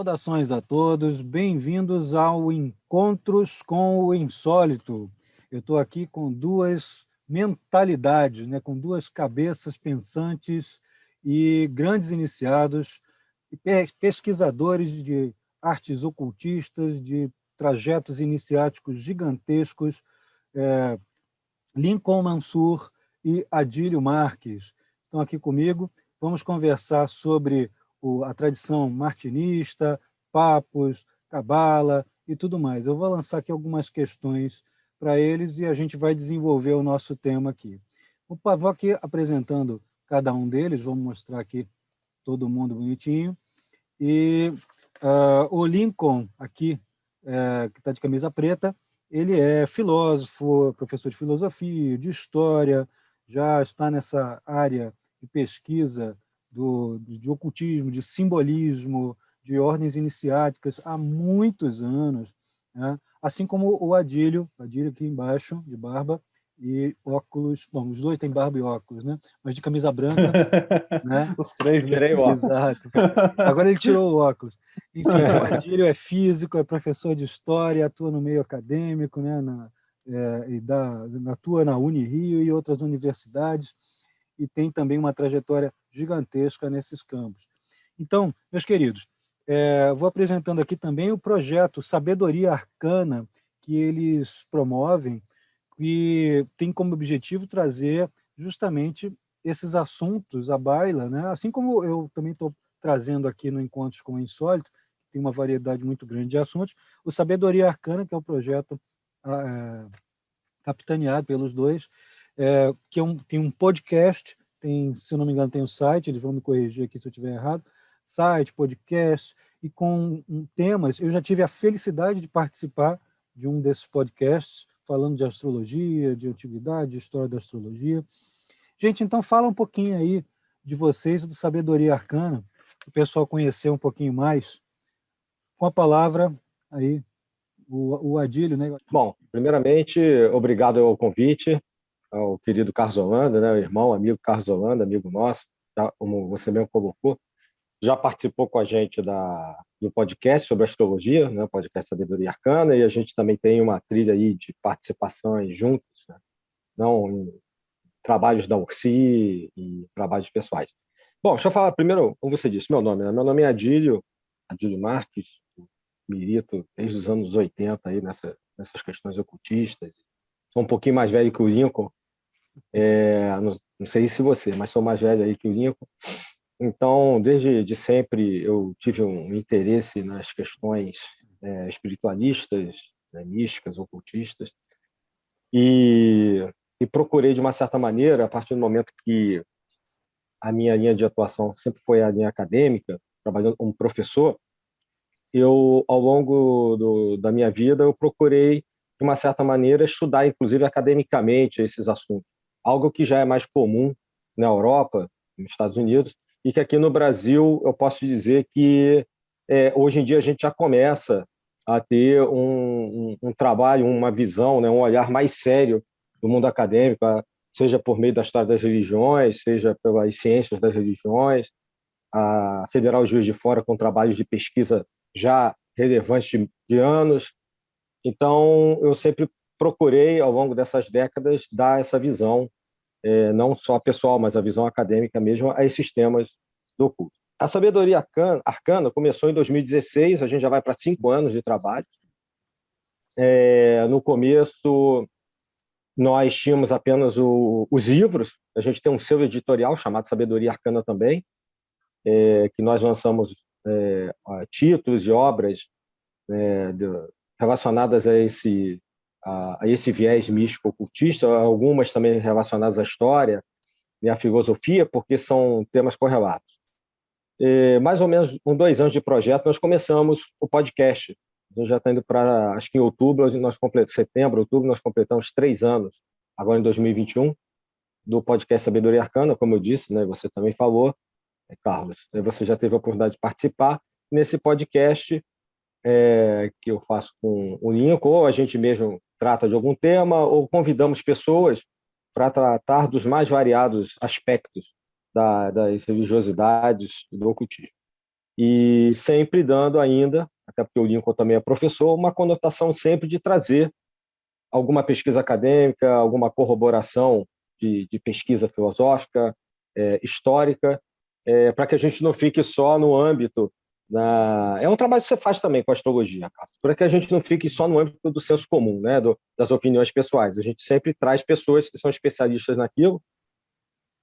Saudações a todos, bem-vindos ao Encontros com o Insólito. Eu estou aqui com duas mentalidades, né, com duas cabeças pensantes e grandes iniciados, pesquisadores de artes ocultistas, de trajetos iniciáticos gigantescos, Lincoln Mansur e Adílio Marques. Estão aqui comigo, vamos conversar sobre a tradição martinista, papos, cabala e tudo mais. Eu vou lançar aqui algumas questões para eles e a gente vai desenvolver o nosso tema aqui. Vou aqui apresentando cada um deles, vamos mostrar aqui todo mundo bonitinho. E o Lincoln, aqui, que está de camisa preta, ele é filósofo, professor de filosofia, de história, já está nessa área de pesquisa de ocultismo, de simbolismo, de ordens iniciáticas há muitos anos, né? Assim como o Adílio aqui embaixo, de barba e óculos, bom, os dois têm barba e óculos, né? Mas de camisa branca, né? Os três tirei o óculos. Exato. Agora ele tirou o óculos. Enfim, o Adílio é físico, é professor de história, atua no meio acadêmico, né? Atua na Unirio e outras universidades, e tem também uma trajetória gigantesca nesses campos. Então, meus queridos, vou apresentando aqui também o projeto Sabedoria Arcana, que eles promovem, e tem como objetivo trazer justamente esses assuntos à baila, né? Assim como eu também estou trazendo aqui no Encontros com o Insólito, tem uma variedade muito grande de assuntos, o Sabedoria Arcana, que é o projeto capitaneado pelos dois, que tem um podcast, se não me engano, tem um site, eles vão me corrigir aqui se eu estiver errado, site, podcast, e com temas. Eu já tive a felicidade de participar de um desses podcasts, falando de astrologia, de antiguidade, de história da astrologia. Gente, então fala um pouquinho aí de vocês, do Sabedoria Arcana, para o pessoal conhecer um pouquinho mais. Com a palavra aí, o Adílio, né? Bom, primeiramente, obrigado ao convite, ao querido Carlos Holanda, né, o irmão, amigo Carlos Holanda, amigo nosso, como você mesmo colocou, já participou com a gente do podcast sobre astrologia, né, podcast Sabedoria Arcana, e a gente também tem uma trilha aí de participações juntos, né, não em trabalhos da URSI e trabalhos pessoais. Bom, deixa eu falar primeiro, como você disse, meu nome, né? Meu nome é Adílio Marques, milito desde os anos 80 aí nessas questões ocultistas. Sou um pouquinho mais velho que o Lincoln, não sei se você, mas sou mais velho aí que o Lincoln. Então, desde sempre eu tive um interesse nas questões espiritualistas, né, místicas, ocultistas, e procurei, de uma certa maneira, a partir do momento que a minha linha de atuação sempre foi a linha acadêmica, trabalhando como professor, ao longo da minha vida, eu procurei, de uma certa maneira, estudar, inclusive academicamente, esses assuntos. Algo que já é mais comum na Europa, nos Estados Unidos, e que aqui no Brasil eu posso dizer que hoje em dia a gente já começa a ter um trabalho, uma visão, né, um olhar mais sério do mundo acadêmico, seja por meio da história das religiões, seja pelas ciências das religiões, a Federal Juiz de Fora com trabalhos de pesquisa já relevantes de anos. Então, eu sempre procurei, ao longo dessas décadas, dar essa visão, não só pessoal, mas a visão acadêmica mesmo, a esses temas do oculto. A Sabedoria Arcana começou em 2016, a gente já vai para 5 anos de trabalho. No começo, nós tínhamos apenas os livros, a gente tem um selo editorial chamado Sabedoria Arcana também, que nós lançamos títulos e obras relacionadas a esse viés místico ocultista, algumas também relacionadas à história e à filosofia, porque são temas correlatos. Mais ou menos com 2 anos de projeto, nós começamos o podcast. A gente já está indo para, acho que em setembro, outubro, nós completamos 3 anos, agora em 2021, do podcast Sabedoria Arcana, como eu disse, né, você também falou, Carlos. Você já teve a oportunidade de participar nesse podcast que eu faço com o Lincoln, ou a gente mesmo trata de algum tema, ou convidamos pessoas para tratar dos mais variados aspectos das religiosidades do ocultismo. e sempre dando ainda, até porque o Lincoln também é professor, uma conotação sempre de trazer alguma pesquisa acadêmica, alguma corroboração de pesquisa filosófica, histórica, para que a gente não fique só no âmbito é um trabalho que você faz também com a astrologia, Carlos, para que a gente não fique só no âmbito do senso comum, né, das opiniões pessoais. A gente sempre traz pessoas que são especialistas naquilo,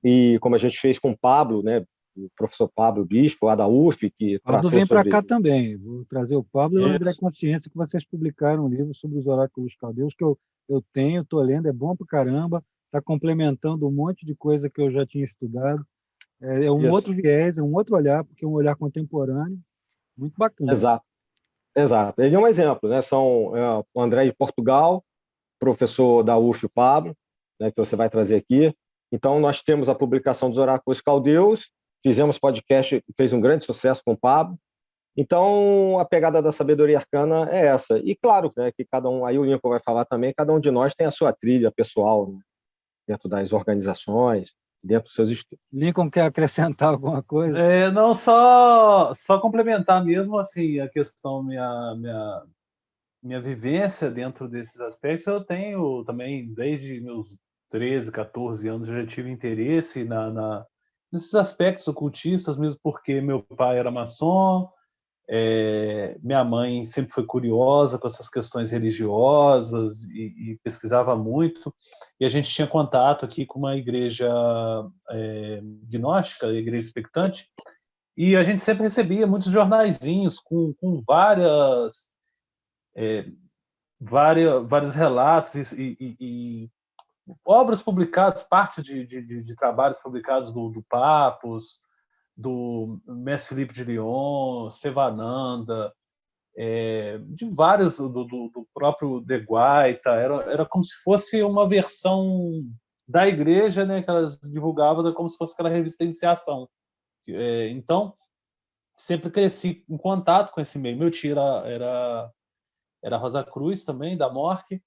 e como a gente fez com o Pablo, né, o professor Pablo Bispo, lá da UF, que Pablo tratou vem para sobre cá também. Vou trazer o Pablo e o André isso. Consciência, que vocês publicaram um livro sobre os oráculos caldeus, que eu tenho, estou lendo, é bom para caramba, está complementando um monte de coisa que eu já tinha estudado. É um Isso, outro viés, é um outro olhar, porque é um olhar contemporâneo, muito bacana. exato, exato. Ele é um exemplo, né? O André de Portugal, professor da UF, o Pablo, né, que você vai trazer aqui. Então, nós temos a publicação dos Oráculos Caldeus, fizemos podcast, fez um grande sucesso com o Pablo. Então, a pegada da sabedoria arcana é essa. E claro, né, que cada um, aí o Lincoln vai falar também, cada um de nós tem a sua trilha pessoal, né, dentro das organizações, dentro dos seus estudos. Lincoln quer acrescentar alguma coisa? Não, só complementar mesmo assim a questão, minha vivência dentro desses aspectos. Eu tenho também, desde meus 13, 14 anos, eu já tive interesse nesses aspectos ocultistas, mesmo porque meu pai era maçom, minha mãe sempre foi curiosa com essas questões religiosas e pesquisava muito, e a gente tinha contato aqui com uma igreja gnóstica, a igreja expectante, e a gente sempre recebia muitos jornaizinhos com vários relatos e obras publicadas, partes de trabalhos publicados do Papos, do Mestre Filipe de Lyon, Sevananda, de vários, do próprio De Guaita. Era como se fosse uma versão da igreja, né, que elas divulgavam, como se fosse aquela revista de iniciação. Então, sempre cresci em contato com esse meio. Meu tio era Rosa Cruz também, da MORC,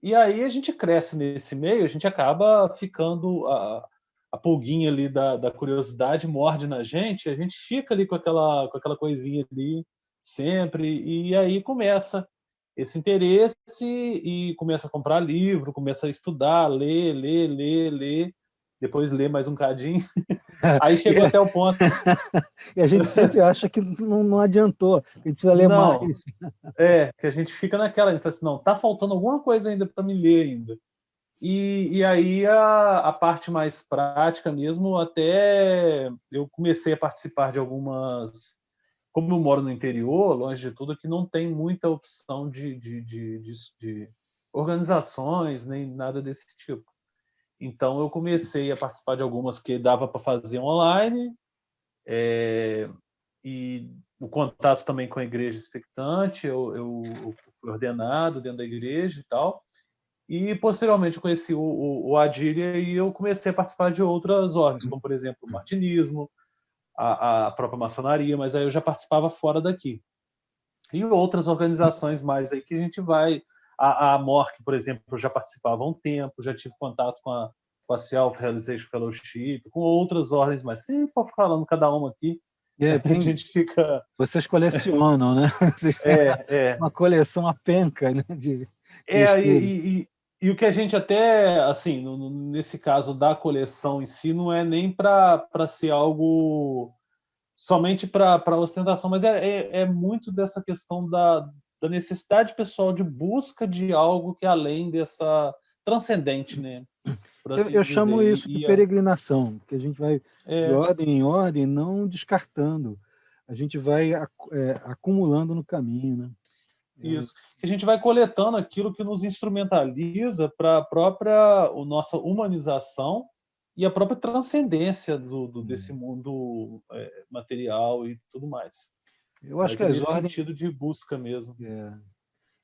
e aí a gente cresce nesse meio, a gente acaba ficando, a pulguinha ali da curiosidade morde na gente, a gente fica ali com aquela coisinha ali sempre, e aí começa esse interesse e começa a comprar livro, começa a estudar, ler, depois ler mais um cadinho. Aí chegou até o ponto. E a gente sempre acha que não adiantou, a gente precisa ler mais. Não, que a gente fica naquela, a gente fala assim, não, tá faltando alguma coisa ainda para me ler ainda. E aí a parte mais prática mesmo, até eu comecei a participar de algumas, como eu moro no interior, longe de tudo, que não tem muita opção de organizações, nem nada desse tipo. Então eu comecei a participar de algumas que dava para fazer online, e o contato também com a igreja expectante, eu fui ordenado dentro da igreja e tal, e posteriormente eu conheci o Adília e eu comecei a participar de outras ordens, como por exemplo o martinismo, a própria maçonaria, mas aí eu já participava fora daqui. E outras organizações mais aí que a gente vai, a MORC, por exemplo, eu já participava há um tempo, já tive contato com a Self Realization Fellowship, com outras ordens, mas se for falando cada uma aqui, a gente fica... Vocês colecionam, né? Vocês têm uma coleção, uma penca, né, de estudo. E o que a gente até, assim, nesse caso da coleção em si, não é nem para ser algo somente para ostentação, mas é muito dessa questão da necessidade pessoal de busca de algo que é além dessa transcendente, né? Por assim Eu dizer. chamo isso de peregrinação, porque a gente vai de ordem em ordem, não descartando. A gente vai acumulando no caminho, né? Isso. A gente vai coletando aquilo que nos instrumentaliza para a nossa humanização e a própria transcendência desse mundo material e tudo mais. Eu acho Mas que nesse sentido de busca mesmo.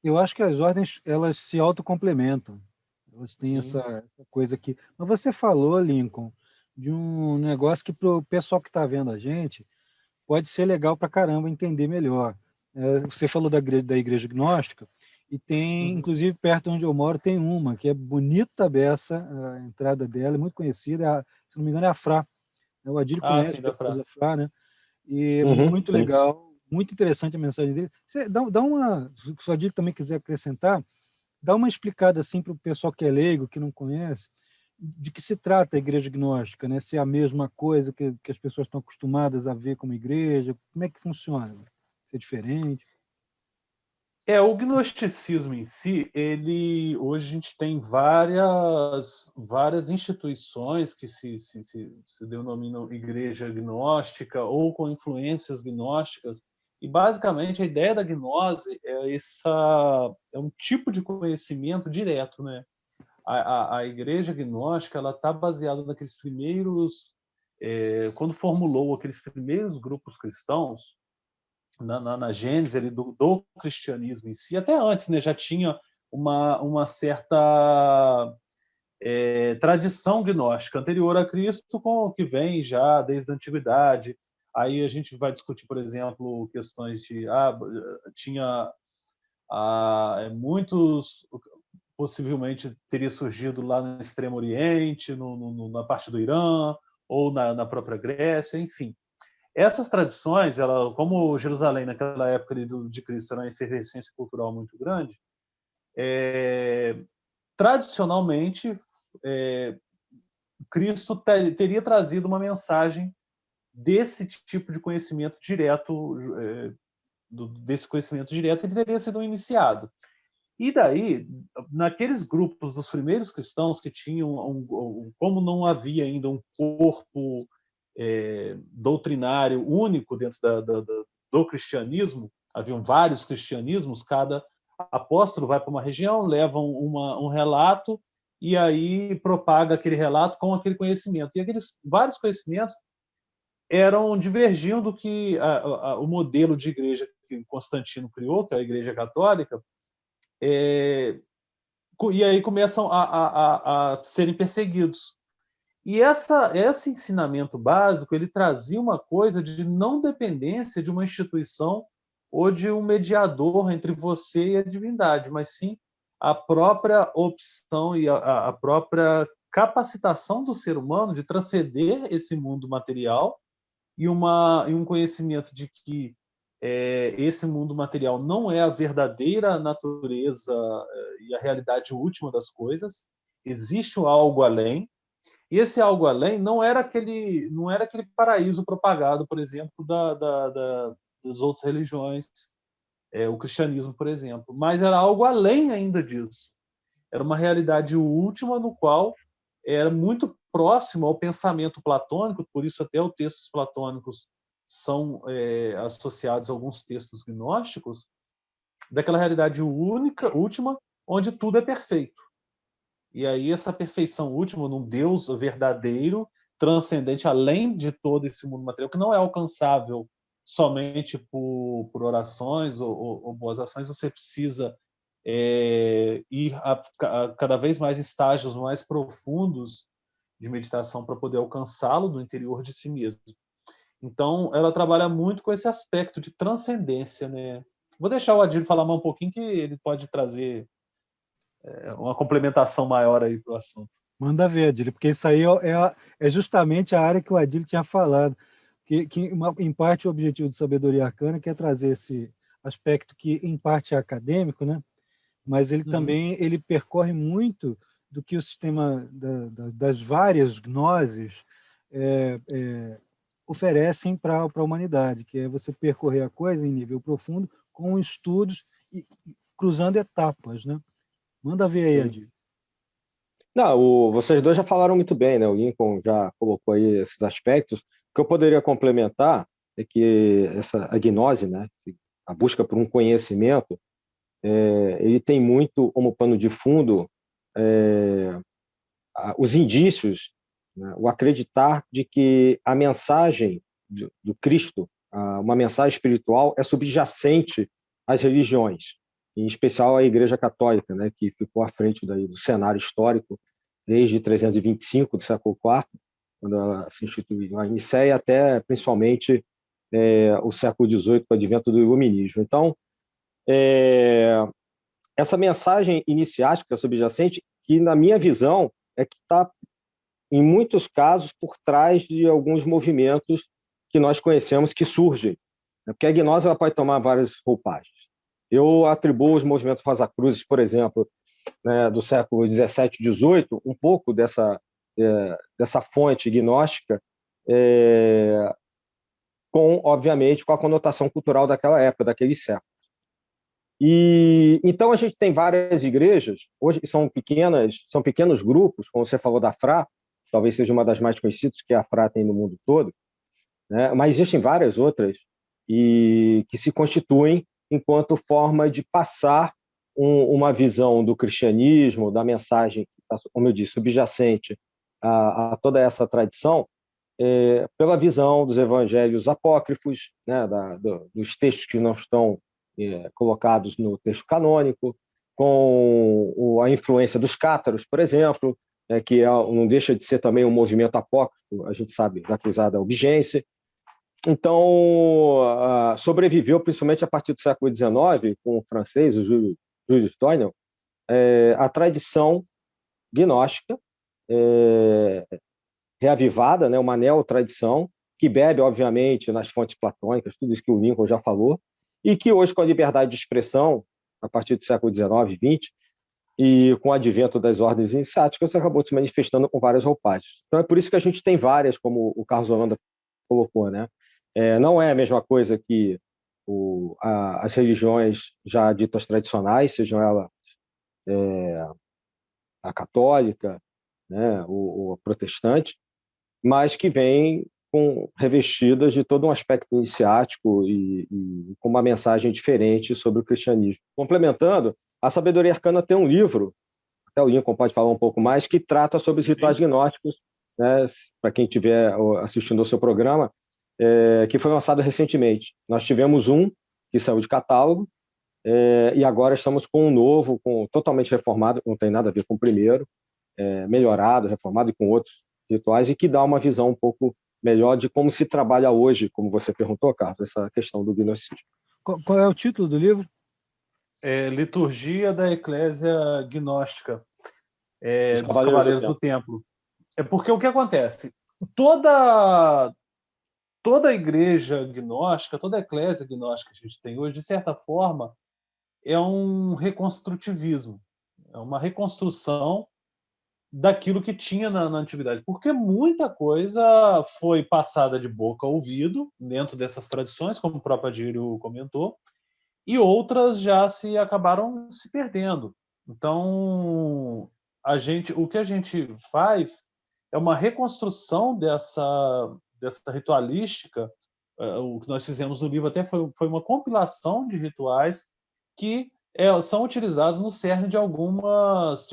Eu acho que as ordens elas se autocomplementam. Elas têm essa coisa aqui. Mas você falou, Lincoln, de um negócio que para o pessoal que está vendo a gente pode ser legal para caramba entender melhor. Você falou da igreja gnóstica, e tem, inclusive, perto onde eu moro, tem uma, que é bonita a beça, a entrada dela é muito conhecida, se não me engano é a Frá. O Adílio conhece Sim, da Frá. a Frá, né? E muito legal, muito interessante a mensagem dele. Você dá uma, se o Adílio também quiser acrescentar, dá uma explicada assim para o pessoal que é leigo, que não conhece, de que se trata a igreja gnóstica, né? Se é a mesma coisa que as pessoas estão acostumadas a ver como igreja, como é que funciona? Se é diferente? O gnosticismo em si, hoje a gente tem várias instituições que se denominam igreja gnóstica ou com influências gnósticas, e basicamente a ideia da gnose é um tipo de conhecimento direto, né? A igreja gnóstica ela está baseada naqueles primeiros, quando formulou aqueles primeiros grupos cristãos, na gênese ali do cristianismo em si, até antes, né, já tinha uma certa tradição gnóstica anterior a Cristo, que vem já desde a antiguidade. Aí a gente vai discutir, por exemplo, questões de tinha muitos, possivelmente teria surgido lá no Extremo Oriente, na parte do Irã ou na própria Grécia, enfim. Essas tradições, como Jerusalém naquela época de Cristo era uma efervescência cultural muito grande, tradicionalmente Cristo teria trazido uma mensagem desse tipo de conhecimento direto, desse conhecimento direto, ele teria sido iniciado. E daí, naqueles grupos dos primeiros cristãos que tinham, como não havia ainda um corpo doutrinário único dentro do cristianismo, haviam vários cristianismos, cada apóstolo vai para uma região, leva um relato e aí propaga aquele relato com aquele conhecimento. E aqueles vários conhecimentos divergiam do que o modelo de igreja que Constantino criou, que é a Igreja Católica, e aí começam a serem perseguidos. E esse ensinamento básico ele trazia uma coisa de não dependência de uma instituição ou de um mediador entre você e a divindade, mas sim a própria opção e a própria capacitação do ser humano de transcender esse mundo material e um conhecimento de que esse mundo material não é a verdadeira natureza e a realidade última das coisas, existe algo além. E esse algo além não era aquele paraíso propagado, por exemplo, das outras religiões, o cristianismo, por exemplo, mas era algo além ainda disso. Era uma realidade última no qual era muito próximo ao pensamento platônico, por isso até os textos platônicos são associados a alguns textos gnósticos, daquela realidade última, onde tudo é perfeito. E aí essa perfeição última, num Deus verdadeiro, transcendente, além de todo esse mundo material, que não é alcançável somente por orações ou boas ações, você precisa ir a cada vez mais estágios mais profundos de meditação para poder alcançá-lo no interior de si mesmo. Então, ela trabalha muito com esse aspecto de transcendência, né? Vou deixar o Adílio falar mais um pouquinho, que ele pode trazer uma complementação maior aí para o assunto. Manda ver, Adílio, porque isso aí é justamente a área que o Adílio tinha falado, que em parte o objetivo de Sabedoria Arcana que é trazer esse aspecto que em parte é acadêmico, né? Mas ele também ele percorre muito do que o sistema das várias gnoses oferecem para a humanidade, que é você percorrer a coisa em nível profundo com estudos e cruzando etapas, né? Manda ver aí, Adílio. Não, vocês dois já falaram muito bem, né? O Lincoln já colocou aí esses aspectos. O que eu poderia complementar é que a gnose, né? A busca por um conhecimento, ele tem muito como pano de fundo os indícios, né? O acreditar de que a mensagem do Cristo, uma mensagem espiritual, é subjacente às religiões, em especial à Igreja Católica, né? Que ficou à frente do cenário histórico desde 325 do século IV, quando ela se instituiu em Nicéia, até principalmente o século XVIII, com o advento do iluminismo. Então, essa mensagem iniciática subjacente, que na minha visão é que está, em muitos casos, por trás de alguns movimentos que nós conhecemos que surgem, né? Porque a gnose ela pode tomar várias roupagens. Eu atribuo os movimentos Rosacruzes, por exemplo, né, do século XVII e XVIII, um pouco dessa fonte gnóstica, obviamente, com a conotação cultural daquela época, daquele século. E então a gente tem várias igrejas, hoje são pequenos grupos, como você falou da FRA, talvez seja uma das mais conhecidas que a FRA tem no mundo todo, né? Mas existem várias outras e que se constituem enquanto forma de passar uma visão do cristianismo, da mensagem, como eu disse, subjacente a toda essa tradição, pela visão dos evangelhos apócrifos, né, dos textos que não estão colocados no texto canônico, com a influência dos cátaros, por exemplo, que não deixa de ser também um movimento apócrifo, a gente sabe, da Cruzada Albigense. Então, sobreviveu, principalmente a partir do século XIX, com o francês, o Julius Doinel, a tradição gnóstica, reavivada, né, uma neo-tradição, que bebe, obviamente, nas fontes platônicas, tudo isso que o Lincoln já falou, e que hoje, com a liberdade de expressão, a partir do século XIX e XX, e com o advento das ordens iniciáticas, acabou se manifestando com várias roupagens. Então, é por isso que a gente tem várias, como o Carlos Holanda colocou, né? Não é a mesma coisa que as religiões já ditas tradicionais, sejam elas a católica, né, ou a protestante, mas que vêm revestidas de todo um aspecto iniciático e com uma mensagem diferente sobre o cristianismo. Complementando, a Sabedoria Arcana tem um livro, até o Lincoln pode falar um pouco mais, que trata sobre os rituais gnósticos, né, para quem estiver assistindo ao seu programa, que foi lançado recentemente. Nós tivemos um que saiu de catálogo, e agora estamos com um novo, totalmente reformado, não tem nada a ver com o primeiro, melhorado, reformado e com outros rituais, e que dá uma visão um pouco melhor de como se trabalha hoje, como você perguntou, Carlos, essa questão do gnosticismo. Qual é o título do livro? Liturgia da Eclésia Gnóstica, Os dos Cavaleiros do Templo. Porque o que acontece? Toda a igreja gnóstica, toda a eclésia gnóstica que a gente tem hoje, de certa forma, é um reconstrutivismo, é uma reconstrução daquilo que tinha na antiguidade, porque muita coisa foi passada de boca a ouvido dentro dessas tradições, como o próprio Adílio comentou, e outras já acabaram se perdendo. Então, o que a gente faz é uma reconstrução dessa ritualística. O que nós fizemos no livro até foi uma compilação de rituais que são utilizados no cerne de algumas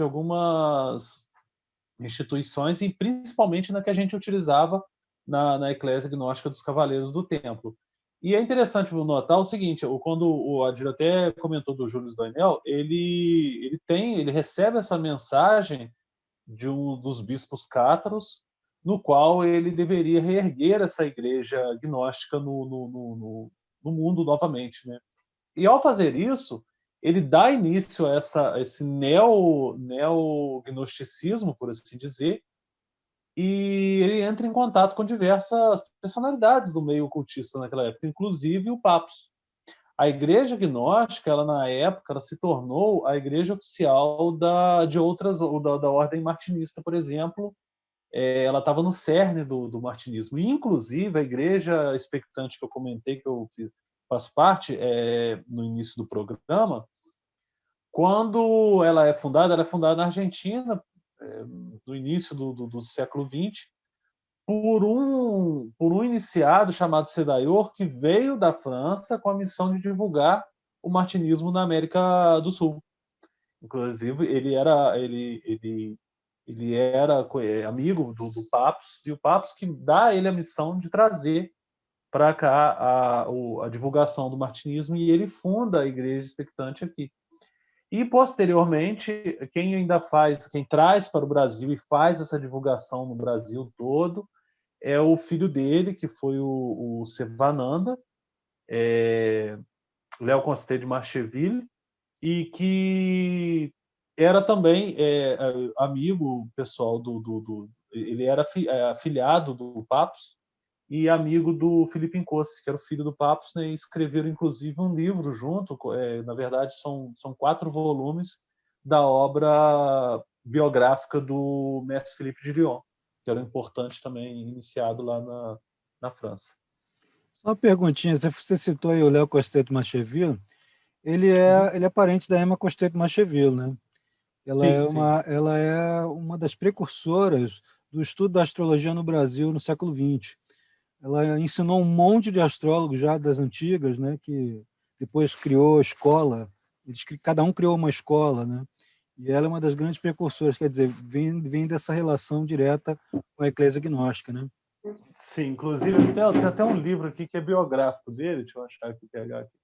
instituições, e principalmente na que a gente utilizava na Eclésia Gnóstica dos Cavaleiros do Templo. E é interessante notar o seguinte, quando o Adílio até comentou do Julius Doinel, ele recebe essa mensagem de um dos bispos cátaros, no qual ele deveria reerguer essa igreja gnóstica no mundo novamente, né? E ao fazer isso, ele dá início a esse neognosticismo, por assim dizer, e ele entra em contato com diversas personalidades do meio ocultista naquela época, inclusive o Papos. A igreja gnóstica, na época, ela se tornou a igreja oficial de outras, da ordem martinista, por exemplo. Ela estava no cerne do martinismo. E, inclusive, a igreja expectante que eu comentei, que eu faço parte no início do programa, quando ela é fundada na Argentina, no início do século XX, por um iniciado chamado Sédaillor, que veio da França com a missão de divulgar o martinismo na América do Sul. Inclusive, ele era amigo do Papos, e o Papos que dá a ele a missão de trazer para cá a divulgação do martinismo, e ele funda a Igreja Expectante aqui. E, posteriormente, quem traz para o Brasil e faz essa divulgação no Brasil todo é o filho dele, que foi o Sevananda, Léo Consté de Marcheville, e que era também amigo pessoal ele era afiliado do Papos, e amigo do Filipe Incosse, que era o filho do Papos, né, e escreveram inclusive um livro junto, na verdade são 4 volumes da obra biográfica do mestre Filipe de Lyon, que era um importante também iniciado lá na França. Só uma perguntinha, você citou aí o Léo Costeto Macheville, ele é parente da Emma Costeto Macheville, né? Sim, sim. Ela é uma das precursoras do estudo da astrologia no Brasil no século XX. Ela ensinou um monte de astrólogos já das antigas, né, que depois criou escola. Cada um criou uma escola, né? E ela é uma das grandes precursoras, quer dizer, vem dessa relação direta com a Eclésia Gnóstica, né? Sim, inclusive tem até um livro aqui que é biográfico dele, deixa eu achar aqui, pegar aqui.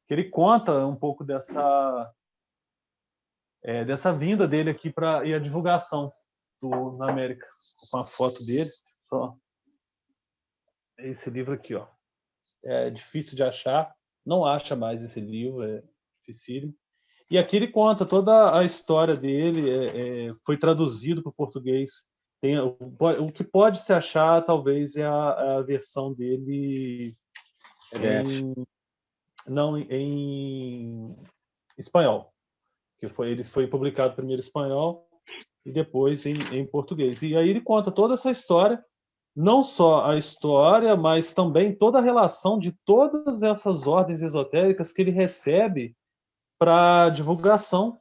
Que ele conta um pouco dessa vinda dele aqui e a divulgação na América, com a foto dele. Só esse livro aqui, ó. É difícil de achar, não acha mais esse livro, é dificílimo. E aqui ele conta toda a história dele, foi traduzido para o português. O que pode se achar, talvez, é a versão dele em espanhol, ele foi publicado primeiro em espanhol e depois em português. E aí ele conta toda essa história, não só a história, mas também toda a relação de todas essas ordens esotéricas que ele recebe para divulgação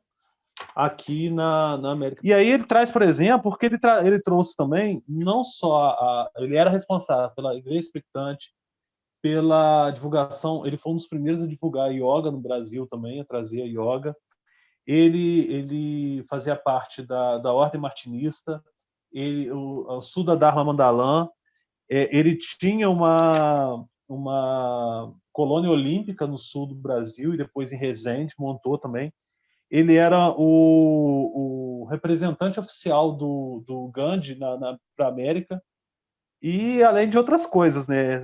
aqui na América. E aí ele traz, por exemplo, porque ele trouxe também, não só ele era responsável pela Igreja Expectante, pela divulgação, ele foi um dos primeiros a divulgar a yoga no Brasil também, a trazer a yoga. Ele fazia parte da Ordem Martinista, o Suda Dharma Mandalam, ele tinha uma colônia olímpica no sul do Brasil e depois em Resende, montou também. Ele era o representante oficial do Gandhi para a América, e além de outras coisas, né?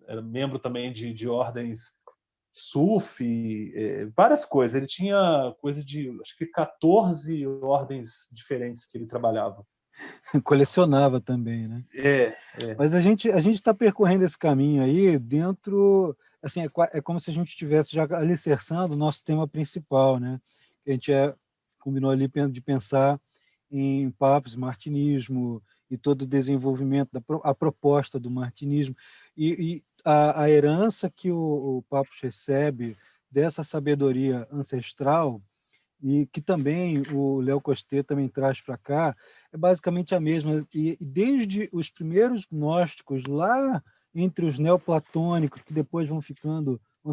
Era membro também de ordens Sufi, várias coisas. Ele tinha coisa de, acho que 14 ordens diferentes que ele trabalhava. Colecionava também, né? Mas a gente está percorrendo esse caminho aí dentro, assim, é como se a gente estivesse já alicerçando o nosso tema principal, né? Que a gente combinou ali de pensar em Papos, martinismo e todo o desenvolvimento a proposta do martinismo e a herança que o Papos recebe dessa sabedoria ancestral e que também o Léo Costé também traz para cá, é basicamente a mesma. E desde os primeiros gnósticos, lá entre os neoplatônicos, que depois vão se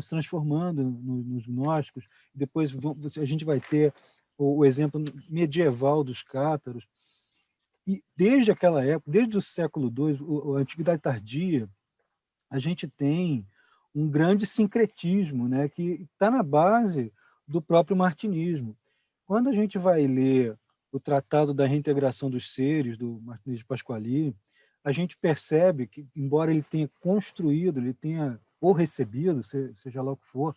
transformando nos gnósticos, depois a gente vai ter o exemplo medieval dos cátaros. E desde aquela época, desde o século II, a Antiguidade Tardia, a gente tem um grande sincretismo, né, que está na base do próprio martinismo. Quando a gente vai ler o Tratado da Reintegração dos Seres, do Martinez de Pasquali, a gente percebe que, embora ele tenha construído, ele tenha ou recebido, seja lá o que for,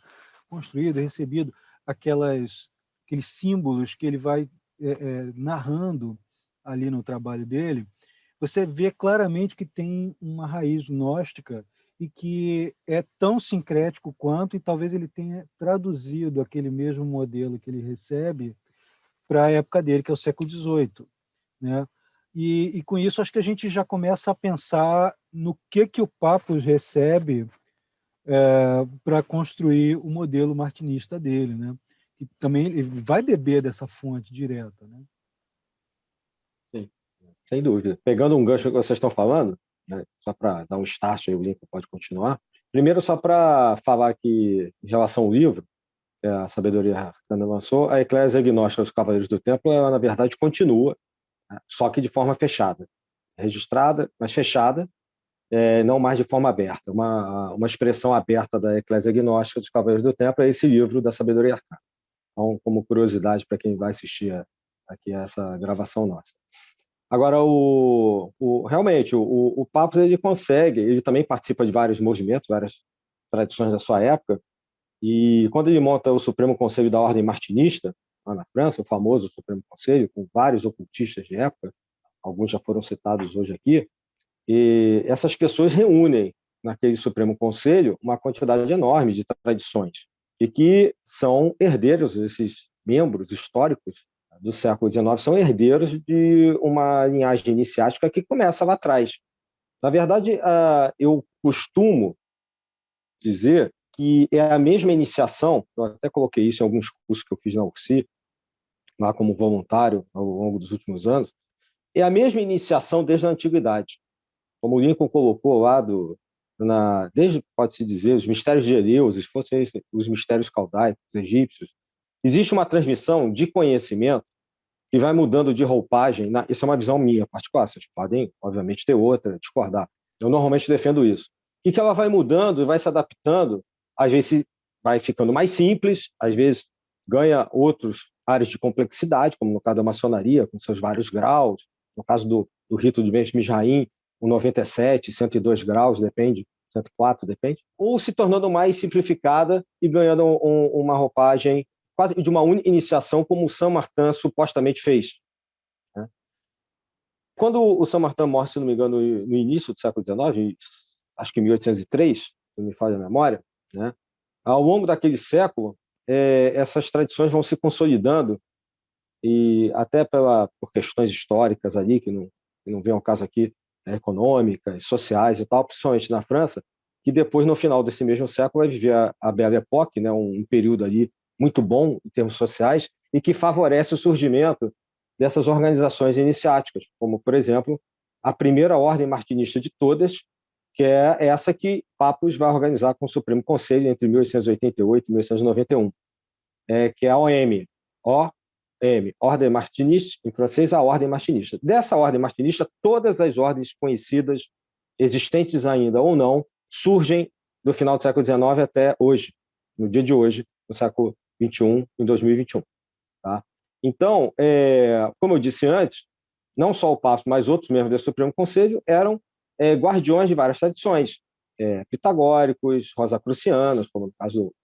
construído, recebido aqueles símbolos que ele vai narrando ali no trabalho dele, você vê claramente que tem uma raiz gnóstica e que é tão sincrético quanto, e talvez ele tenha traduzido aquele mesmo modelo que ele recebe para a época dele, que é o século XVIII. Né? E com isso, acho que a gente já começa a pensar no que o Papos recebe para construir o modelo martinista dele, né? E também ele vai beber dessa fonte direta, né? Sim, sem dúvida. Pegando um gancho que vocês estão falando, né, só para dar um start, aí o Lincoln pode continuar. Primeiro, só para falar que, em relação ao livro, que a Sabedoria Arcana lançou, a Eclésia Agnóstica dos Cavaleiros do Templo, ela, na verdade, continua, né, só que de forma fechada. Registrada, mas fechada, não mais de forma aberta. Uma expressão aberta da Eclésia Agnóstica dos Cavaleiros do Templo é esse livro da Sabedoria Arcana. Então, como curiosidade para quem vai assistir aqui a essa gravação nossa. Agora, realmente, o Papos ele consegue, ele também participa de vários movimentos, várias tradições da sua época, e quando ele monta o Supremo Conselho da Ordem Martinista, lá na França, o famoso Supremo Conselho, com vários ocultistas de época, alguns já foram citados hoje aqui, e essas pessoas reúnem naquele Supremo Conselho uma quantidade enorme de tradições, e que são herdeiros, esses membros históricos do século XIX, são herdeiros de uma linhagem iniciática que começa lá atrás. Na verdade, eu costumo dizer que é a mesma iniciação, eu até coloquei isso em alguns cursos que eu fiz na UFSI, lá como voluntário ao longo dos últimos anos, é a mesma iniciação desde a antiguidade. Como o Lincoln colocou lá, desde, pode-se dizer, os mistérios de Eleusis, fossem os mistérios caldaicos, egípcios, existe uma transmissão de conhecimento que vai mudando de roupagem. Isso é uma visão minha particular, vocês podem, obviamente, ter outra, discordar. Eu normalmente defendo isso. E que ela vai mudando, vai se adaptando, às vezes vai ficando mais simples, às vezes ganha outros áreas de complexidade, como no caso da maçonaria, com seus vários graus, no caso do rito de Mesmisraim, com 97, 102 graus, depende, 104, depende, ou se tornando mais simplificada e ganhando uma roupagem quase de uma iniciação, como o Saint-Martin supostamente fez, né? Quando o Saint-Martin morre, se não me engano, no início do século XIX, acho que em 1803, se não me falha a memória, né? Ao longo daquele século, essas tradições vão se consolidando, e até por questões históricas ali, que não vem ao caso aqui, econômicas, sociais e tal, principalmente na França, que depois, no final desse mesmo século, vai viver a Belle Époque, né, um período ali muito bom em termos sociais e que favorece o surgimento dessas organizações iniciáticas, como, por exemplo, a primeira ordem martinista de todas, que é essa que Papos vai organizar com o Supremo Conselho entre 1888 e 1891, que é a OM, Ordem Martiniste, em francês, a Ordem Martinista. Dessa Ordem Martinista, todas as ordens conhecidas, existentes ainda ou não, surgem do final do século XIX até hoje, no dia de hoje, no século XXI, em 2021. Tá? Então, como eu disse antes, não só o Papa, mas outros membros do Supremo Conselho eram guardiões de várias tradições, pitagóricos, rosacrucianos, como no caso do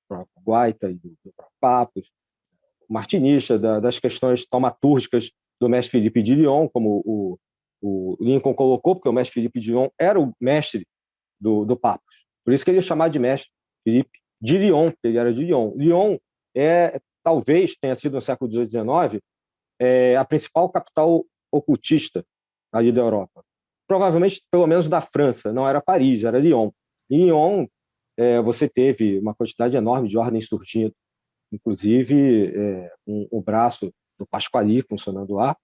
próprio Guaita e do próprio Papos, martinista, das questões taumatúrgicas do mestre Filipe de Lyon, como o Lincoln colocou, porque o mestre Filipe de Lyon era o mestre do Papos. Por isso que ele é chamado de mestre Filipe de Lyon, porque ele era de Lyon. Lyon talvez tenha sido no século XVIII e XIX a principal capital ocultista ali da Europa. Provavelmente, pelo menos da França, não era Paris, era Lyon. Em Lyon, você teve uma quantidade enorme de ordens surgindo, inclusive o braço do Pasquali funcionando lá,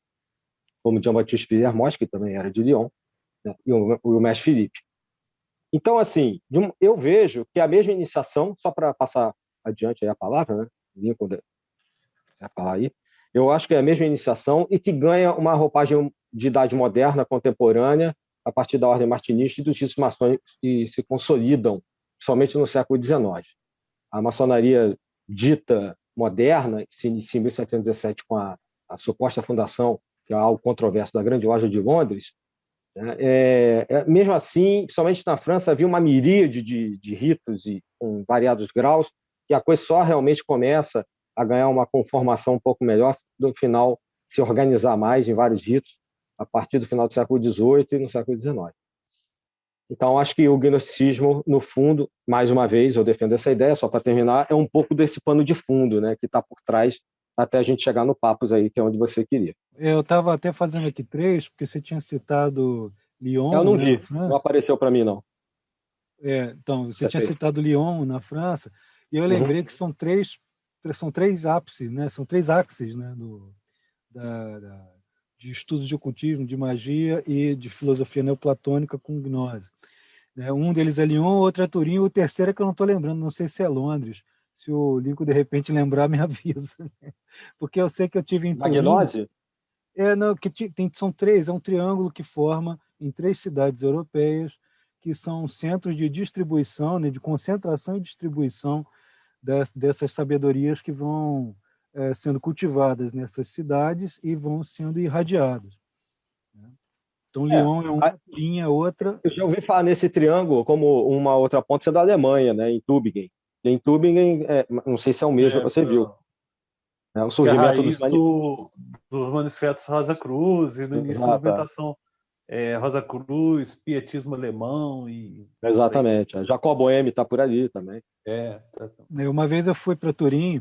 como Jean-Baptiste Villermoz, que também era de Lyon, né, e o mestre Filipe. Então, assim, eu vejo que a mesma iniciação, só para passar adiante aí a palavra, né, Lincoln, quiser falar aí, eu acho que é a mesma iniciação e que ganha uma roupagem de idade moderna, contemporânea, a partir da ordem martinista e dos ritos maçônicos que se consolidam, somente no século XIX. A maçonaria dita moderna, que se inicia em 1717 com a suposta fundação, que é algo controverso, da Grande Loja de Londres, né? Mesmo assim, somente na França havia uma miríade de ritos e com variados graus, e a coisa só realmente começa a ganhar uma conformação um pouco melhor no final, se organizar mais em vários ritos, a partir do final do século XVIII e no século XIX. Então, acho que o gnosticismo, no fundo, mais uma vez, eu defendo essa ideia, só para terminar, é um pouco desse pano de fundo, né, que está por trás até a gente chegar no Papos aí, que é onde você queria. Eu estava até fazendo aqui 3, porque você tinha citado Lyon, Eu não né, na vi, não França. apareceu para mim, não. Então, você tinha Perfeito. citado Lyon, na França, e eu Uhum. lembrei que são três ápices, né? São três axes, né? De estudos de ocultismo, de magia e de filosofia neoplatônica com gnose. Né? Um deles é Lyon, outro é Turim, o terceiro é que eu não estou lembrando, não sei se é Londres. Se o Lico de repente lembrar, me avisa. Né? Porque eu sei que eu tive em Da Turim. gnose? Não, são três, é um triângulo que forma em três cidades europeias, que são centros de distribuição, né, de concentração e distribuição dessas sabedorias que vão sendo cultivadas nessas cidades e vão sendo irradiadas. Né? Então, É. Lyon é uma, Turim é outra. Eu já ouvi falar nesse triângulo como uma outra ponte da Alemanha, né, em Tübingen. E em Tübingen, não sei se é o mesmo que você viu. O Que é a surgimento dos raiz dos manuscritos Rosa Cruz e do início da Exato, movimentação Rosa Cruz, pietismo alemão e exatamente. A Jacob Boehme está por ali também. Uma vez eu fui para Turim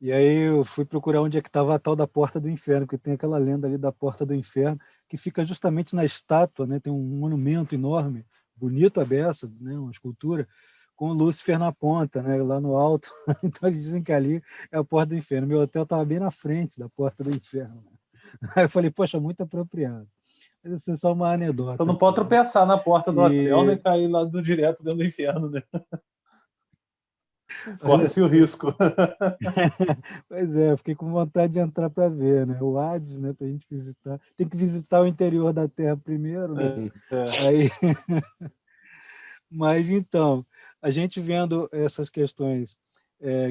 e aí eu fui procurar onde é que estava a tal da Porta do Inferno, que tem aquela lenda ali da Porta do Inferno, que fica justamente na estátua, né? Tem um monumento enorme, bonito a beça, né? Uma escultura, com Lúcifer na ponta, né? Lá no alto. Então eles dizem que ali é a Porta do Inferno. Meu hotel estava bem na frente da Porta do Inferno. Aí eu falei, poxa, muito apropriado. Mas isso é só uma anedota. Você não pode tropeçar na porta do hotel nem cair lá direto dentro do inferno, né? Corre-se o risco. Pois é, eu fiquei com vontade de entrar para ver, né? O Hades, né? Para a gente visitar. Tem que visitar o interior da Terra primeiro, né? Aí... Mas então, a gente vendo essas questões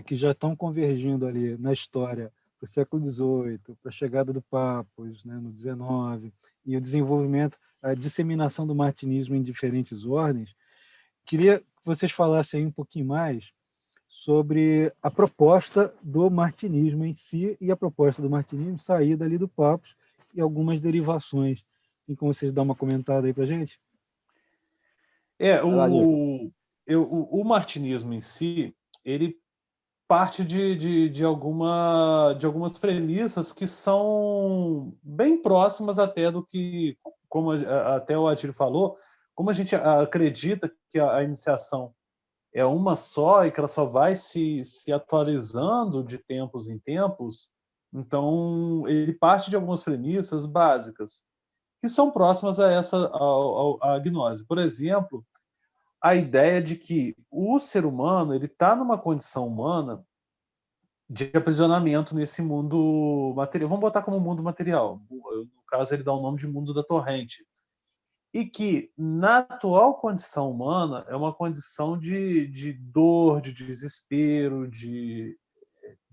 que já estão convergindo ali na história para o século XVIII, para a chegada do Papos, né, no XIX, e o desenvolvimento, a disseminação do martinismo em diferentes ordens, queria que vocês falassem aí um pouquinho mais sobre a proposta do martinismo em si e a proposta do martinismo sair dali do Papos e algumas derivações. Tem como vocês dar uma comentada aí para a gente? O martinismo em si, ele parte de algumas premissas que são bem próximas até do que, como até o Atílio falou, como a gente acredita que a iniciação é uma só e que ela só vai se atualizando de tempos em tempos, então ele parte de algumas premissas básicas que são próximas a a gnose. Por exemplo, a ideia de que o ser humano ele está numa condição humana de aprisionamento nesse mundo material. Vamos botar como mundo material. No caso, ele dá o nome de mundo da torrente. E que, na atual condição humana, é uma condição de dor, de desespero, de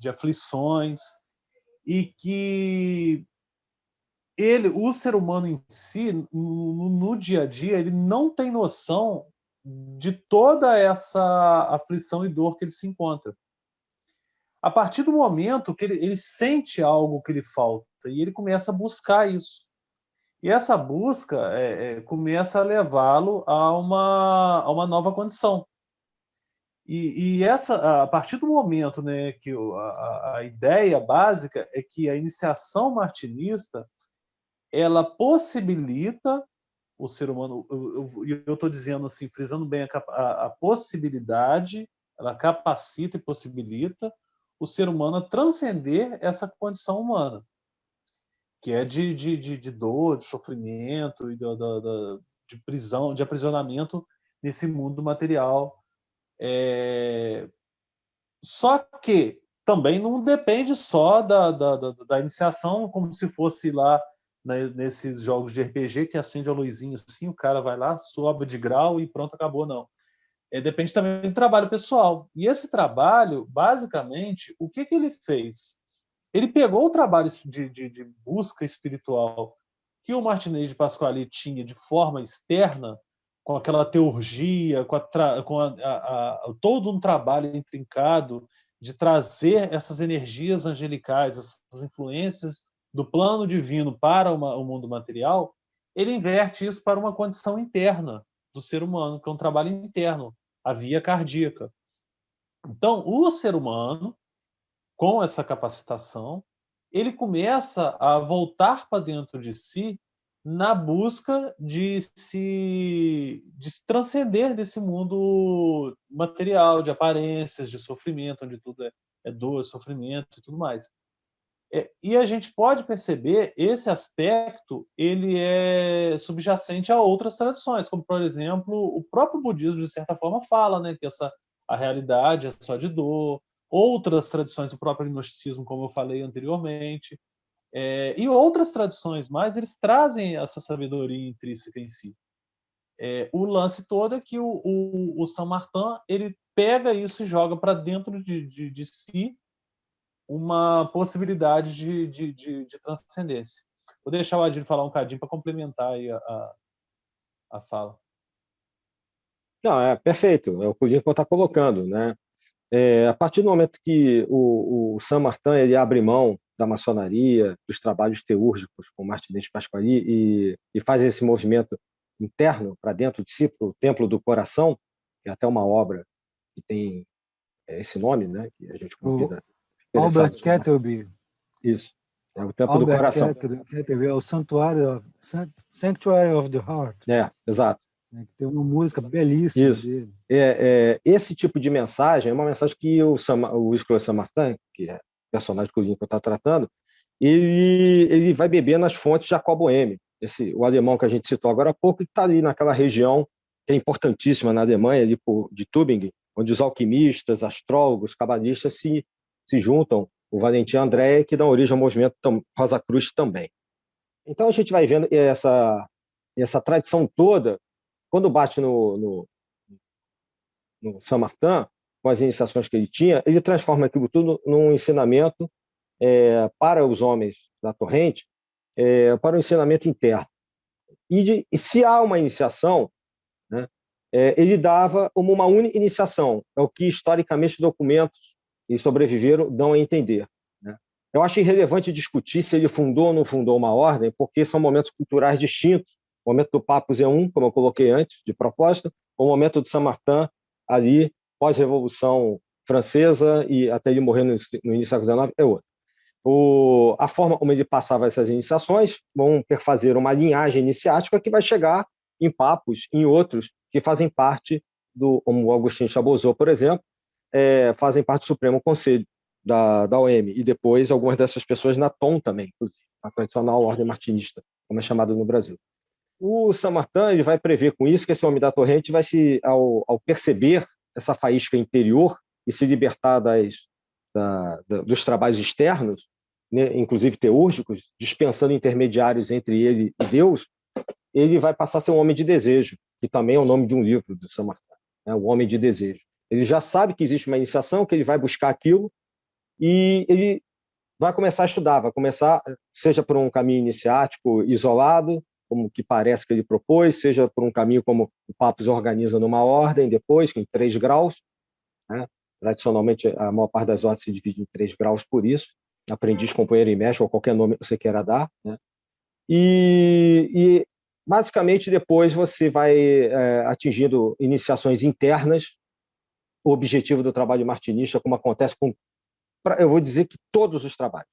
aflições, e que o ser humano em si, no dia a dia, ele não tem noção de toda essa aflição e dor que ele se encontra. A partir do momento que ele sente algo que lhe falta e ele começa a buscar isso. E essa busca começa a levá-lo a uma nova condição. E a partir do momento, né, que a ideia básica é que a iniciação martinista ela possibilita o ser humano, eu estou dizendo assim, frisando bem a possibilidade, ela capacita e possibilita o ser humano a transcender essa condição humana, que é de dor, de sofrimento, de prisão, de aprisionamento nesse mundo material. Só que também não depende só da iniciação, como se fosse lá, né, nesses jogos de RPG que acende a luzinha assim, o cara vai lá, sobe de grau e pronto, acabou, não. Depende também do trabalho pessoal. E esse trabalho, basicamente, o que ele fez? Ele pegou o trabalho de busca espiritual que o Martinez de Pasquale tinha de forma externa, com aquela teurgia, com todo um trabalho intrincado de trazer essas energias angelicais, essas influências do plano divino para o mundo material, ele inverte isso para uma condição interna do ser humano, que é um trabalho interno, a via cardíaca. Então, o ser humano, com essa capacitação, ele começa a voltar para dentro de si na busca de se transcender desse mundo material, de aparências, de sofrimento, onde tudo é dor, sofrimento e tudo mais. E a gente pode perceber esse aspecto, ele é subjacente a outras tradições, como, por exemplo, o próprio budismo, de certa forma, fala, né, que a realidade é só de dor. Outras tradições, o próprio gnosticismo, como eu falei anteriormente, e outras tradições mais, eles trazem essa sabedoria intrínseca em si. O lance todo é que o Saint-Martin, ele pega isso e joga para dentro de si uma possibilidade de transcendência. Vou deixar o Adílio falar um cadinho para complementar aí a fala. Não, é perfeito, é o que o Lincoln está colocando, né? A partir do momento que o Saint-Martin ele abre mão da maçonaria, dos trabalhos teúrgicos com Martinez Pasquali e faz esse movimento interno para dentro de si, para o Templo do Coração, que é até uma obra que tem esse nome, né? Que a gente convida Albert interessados. Kettleby. Isso, é o Templo do Albert Coração. Kettleby é o Sanctuary of the Heart. Exato. Tem uma música belíssima dele. Esse tipo de mensagem é uma mensagem que o Nicolas Saint-Martin, que é o personagem que o Lincoln está tratando, ele vai beber nas fontes de Jacob Boehme, o alemão que a gente citou agora há pouco, que está ali naquela região que é importantíssima na Alemanha, ali de Tübingen, onde os alquimistas, astrólogos, cabalistas se juntam, o Valentim André, que dá origem ao movimento Rosa Cruz também. Então a gente vai vendo essa tradição toda. Quando bate no Saint-Martin, com as iniciações que ele tinha, ele transforma aquilo tudo num ensinamento para os homens da Torrente, para o ensinamento interno. E se há uma iniciação, né, ele dava como uma única iniciação, é o que historicamente documentos que sobreviveram dão a entender. Né? Eu acho irrelevante discutir se ele fundou ou não fundou uma ordem, porque são momentos culturais distintos. O momento do Papus é como eu coloquei antes, de propósito, o momento do Saint-Martin, ali, pós-Revolução Francesa, e até ele morrer no início do século XIX, é outro. A forma como ele passava essas iniciações vão perfazer uma linhagem iniciática que vai chegar em Papus, em outros que fazem parte como o Agostinho Chabozot, por exemplo, fazem parte do Supremo Conselho da OM, e depois algumas dessas pessoas na TOM também, inclusive, a tradicional ordem martinista, como é chamada no Brasil. O Saint-Martin ele vai prever com isso que esse homem da Torrente vai ao perceber essa faísca interior e se libertar dos trabalhos externos, né, inclusive teúrgicos, dispensando intermediários entre ele e Deus, ele vai passar a ser um homem de desejo, que também é o nome de um livro do Saint-Martin, né, o Homem de Desejo. Ele já sabe que existe uma iniciação, que ele vai buscar aquilo, e ele vai começar a estudar, vai começar, seja por um caminho iniciático isolado, como que parece que ele propôs, seja por um caminho como o Papus organiza numa ordem depois, em 3 graus. Né? Tradicionalmente, a maior parte das ordens se divide em 3 graus por isso. Aprendiz, companheiro e mestre, ou qualquer nome que você queira dar. Né? E, basicamente, depois você vai atingindo iniciações internas. O objetivo do trabalho martinista, como acontece com, eu vou dizer que todos os trabalhos.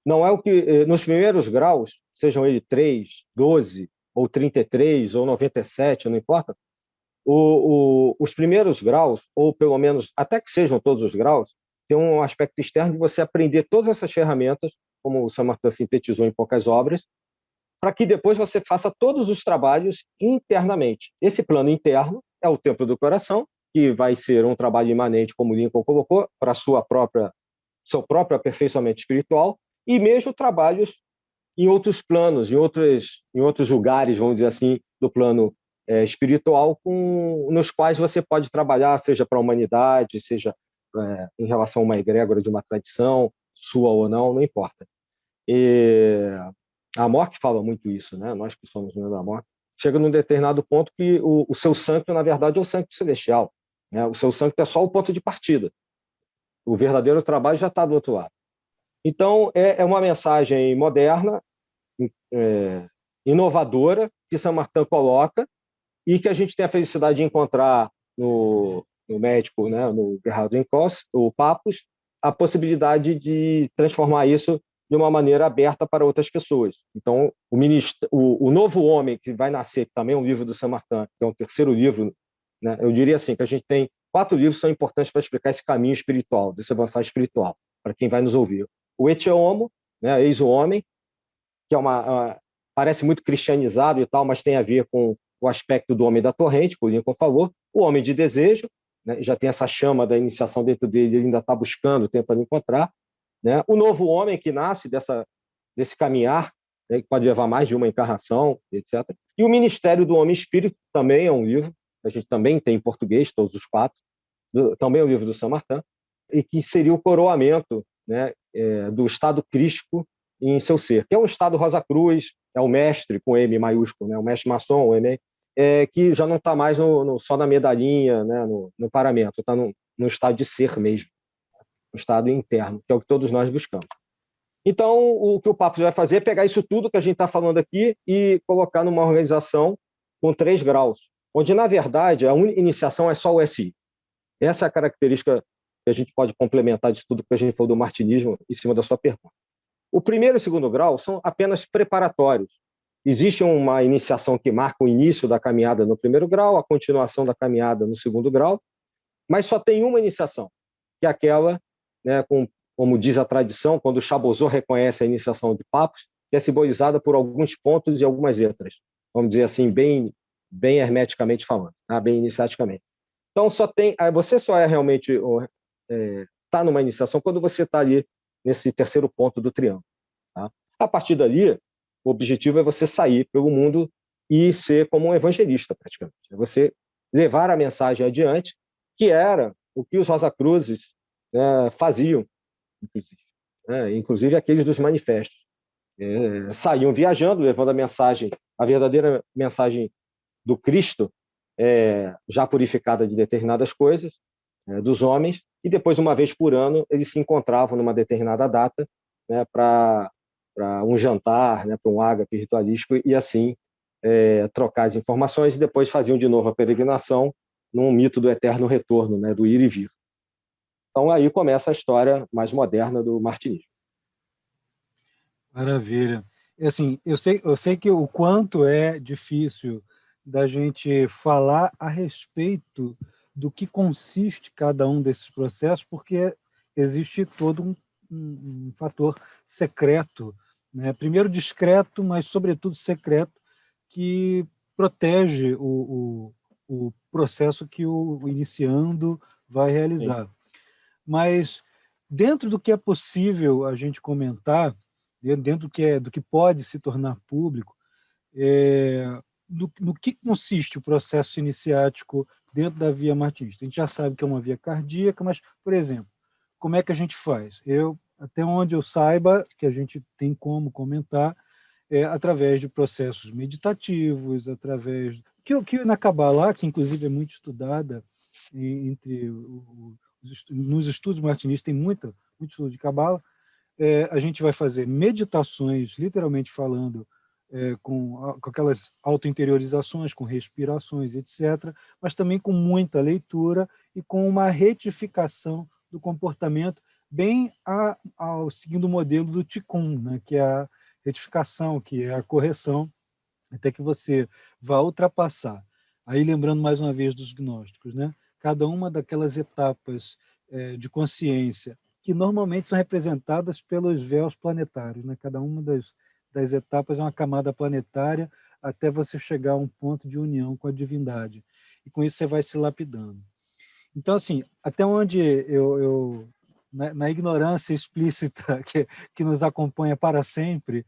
Não é o que, nos primeiros graus, sejam eles 3, 12, ou 33, ou 97, não importa, os primeiros graus, ou pelo menos, até que sejam todos os graus, tem um aspecto externo de você aprender todas essas ferramentas, como o Saint-Martin sintetizou em poucas obras, para que depois você faça todos os trabalhos internamente. Esse plano interno é o Templo do Coração, que vai ser um trabalho imanente, como o Lincoln colocou, para seu próprio aperfeiçoamento espiritual, e mesmo trabalhos em outros planos, em outros lugares, vamos dizer assim, do plano espiritual, nos quais você pode trabalhar, seja para a humanidade, seja em relação a uma egrégora de uma tradição, sua ou não importa. A Amorque fala muito isso, né? Nós que somos membros da Amorque, chega num determinado ponto que o seu sancto, na verdade, é o sancto celestial. Né? O seu sancto é só o ponto de partida. O verdadeiro trabalho já está do outro lado. Então, é uma mensagem moderna, inovadora, que Saint-Martin coloca, e que a gente tem a felicidade de encontrar no médico, né, no Gerhard Enkos, o Papus, a possibilidade de transformar isso de uma maneira aberta para outras pessoas. Então, o Novo Homem, que vai nascer, que também é um livro do Saint-Martin, que é um terceiro livro, né? Eu diria assim, que a gente tem 4 livros que são importantes para explicar esse caminho espiritual, desse avançar espiritual, para quem vai nos ouvir. O Ecce Homo, né? Eis o Homem, que parece muito cristianizado e tal, mas tem a ver com o aspecto do homem da torrente, que o Lincoln falou. O Homem de Desejo, né? Já tem essa chama da iniciação dentro dele, ele ainda está buscando, tentando encontrar. Né? O Novo Homem, que nasce desse caminhar, né? Que pode levar mais de uma encarnação, etc. E o Ministério do Homem Espírito também é um livro, a gente também tem em português, todos os 4, também é um livro do Saint-Martin, e que seria o coroamento, né? Do estado crístico em seu ser, que é um estado Rosa Cruz, é o mestre com M maiúsculo, né? O mestre maçom, o M, que já não está mais só na medalhinha, né? no paramento, está no estado de ser mesmo, no estado interno, que é o que todos nós buscamos. Então, o que o Papo vai fazer é pegar isso tudo que a gente está falando aqui e colocar numa organização com 3 graus, onde, na verdade, a iniciação é só o SI. Essa é a característica que a gente pode complementar de tudo que a gente falou do martinismo em cima da sua pergunta. O primeiro e o segundo grau são apenas preparatórios. Existe uma iniciação que marca o início da caminhada no primeiro grau, a continuação da caminhada no segundo grau, mas só tem uma iniciação, que é aquela, né, como diz a tradição, quando o Chabozot reconhece a iniciação de Papos, que é simbolizada por alguns pontos e algumas letras, vamos dizer assim, bem hermeticamente falando, tá? Bem iniciaticamente. Então, você só realmente está numa iniciação quando você está ali nesse terceiro ponto do triângulo. Tá? A partir dali, o objetivo é você sair pelo mundo e ser como um evangelista, praticamente. É você levar a mensagem adiante, que era o que os Rosacruzes faziam, inclusive aqueles dos manifestos. Saíam viajando, levando a mensagem, a verdadeira mensagem do Cristo, já purificada de determinadas coisas, dos homens, e depois, uma vez por ano, eles se encontravam numa determinada data, né, para um jantar, né, para um ágape ritualístico, e assim trocar as informações, e depois faziam de novo a peregrinação num mito do eterno retorno, né, do ir e vir. Então, aí começa a história mais moderna do martinismo. Maravilha. Assim, eu sei que o quanto é difícil da gente falar a respeito do que consiste cada um desses processos, porque existe todo um fator secreto, né? Primeiro discreto, mas sobretudo secreto, que protege o processo que o iniciando vai realizar. Sim. Mas dentro do que é possível a gente comentar, dentro do que pode se tornar público, no que consiste o processo iniciático dentro da via martinista. A gente já sabe que é uma via cardíaca, mas, por exemplo, como é que a gente faz? Até onde eu saiba, que a gente tem como comentar, através de processos meditativos, através... Que na Kabbalah, que inclusive é muito estudada nos estudos martinistas, tem muito estudo de Kabbalah, a gente vai fazer meditações, literalmente falando, com aquelas auto-interiorizações, com respirações, etc., mas também com muita leitura e com uma retificação do comportamento, bem seguindo o modelo do Tikkun, né, que é a retificação, que é a correção, até que você vá ultrapassar. Aí, lembrando mais uma vez dos gnósticos, né, cada uma daquelas etapas de consciência, que normalmente são representadas pelos véus planetários, né? Cada uma das etapas é uma camada planetária até você chegar a um ponto de união com a divindade. E com isso você vai se lapidando. Então, assim, até onde na ignorância explícita que nos acompanha para sempre,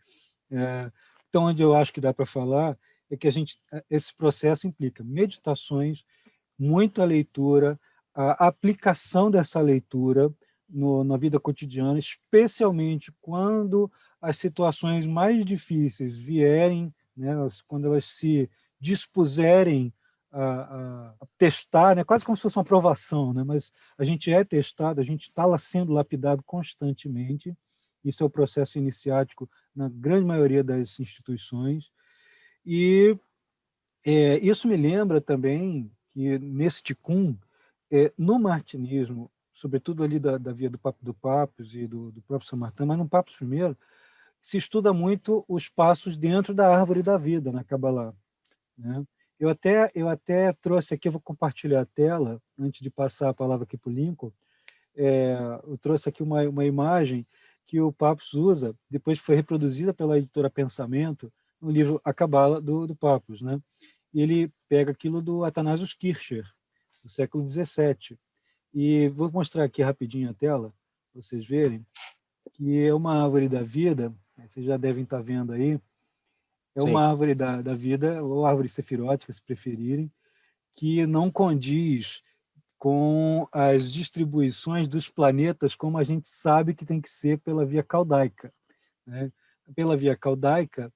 então onde eu acho que dá para falar é que esse processo implica meditações, muita leitura, a aplicação dessa leitura na vida cotidiana, especialmente quando as situações mais difíceis vierem, né, quando elas se dispuserem a testar, né, quase como se fosse uma provação, né, mas a gente é testado, a gente está lá sendo lapidado constantemente. Isso é o processo iniciático na grande maioria das instituições. E isso me lembra também que nesse Tikkun, no martinismo, sobretudo ali da via do Papos e do próprio Saint-Martin, mas no Papos primeiro, se estuda muito os passos dentro da árvore da vida na Kabbalah, né? Eu até trouxe aqui, eu vou compartilhar a tela, antes de passar a palavra aqui para o Lincoln. Eu trouxe aqui uma imagem que o Papus usa, depois foi reproduzida pela editora Pensamento, no livro A Cabala do Papus, né? E ele pega aquilo do Athanasius Kircher, do século XVII. E vou mostrar aqui rapidinho a tela, para vocês verem, que é uma árvore da vida, vocês já devem estar vendo aí, é Sim. uma árvore da vida, ou árvore sefirótica, se preferirem, que não condiz com as distribuições dos planetas como a gente sabe que tem que ser pela via caldaica, né? Pela via caldaica,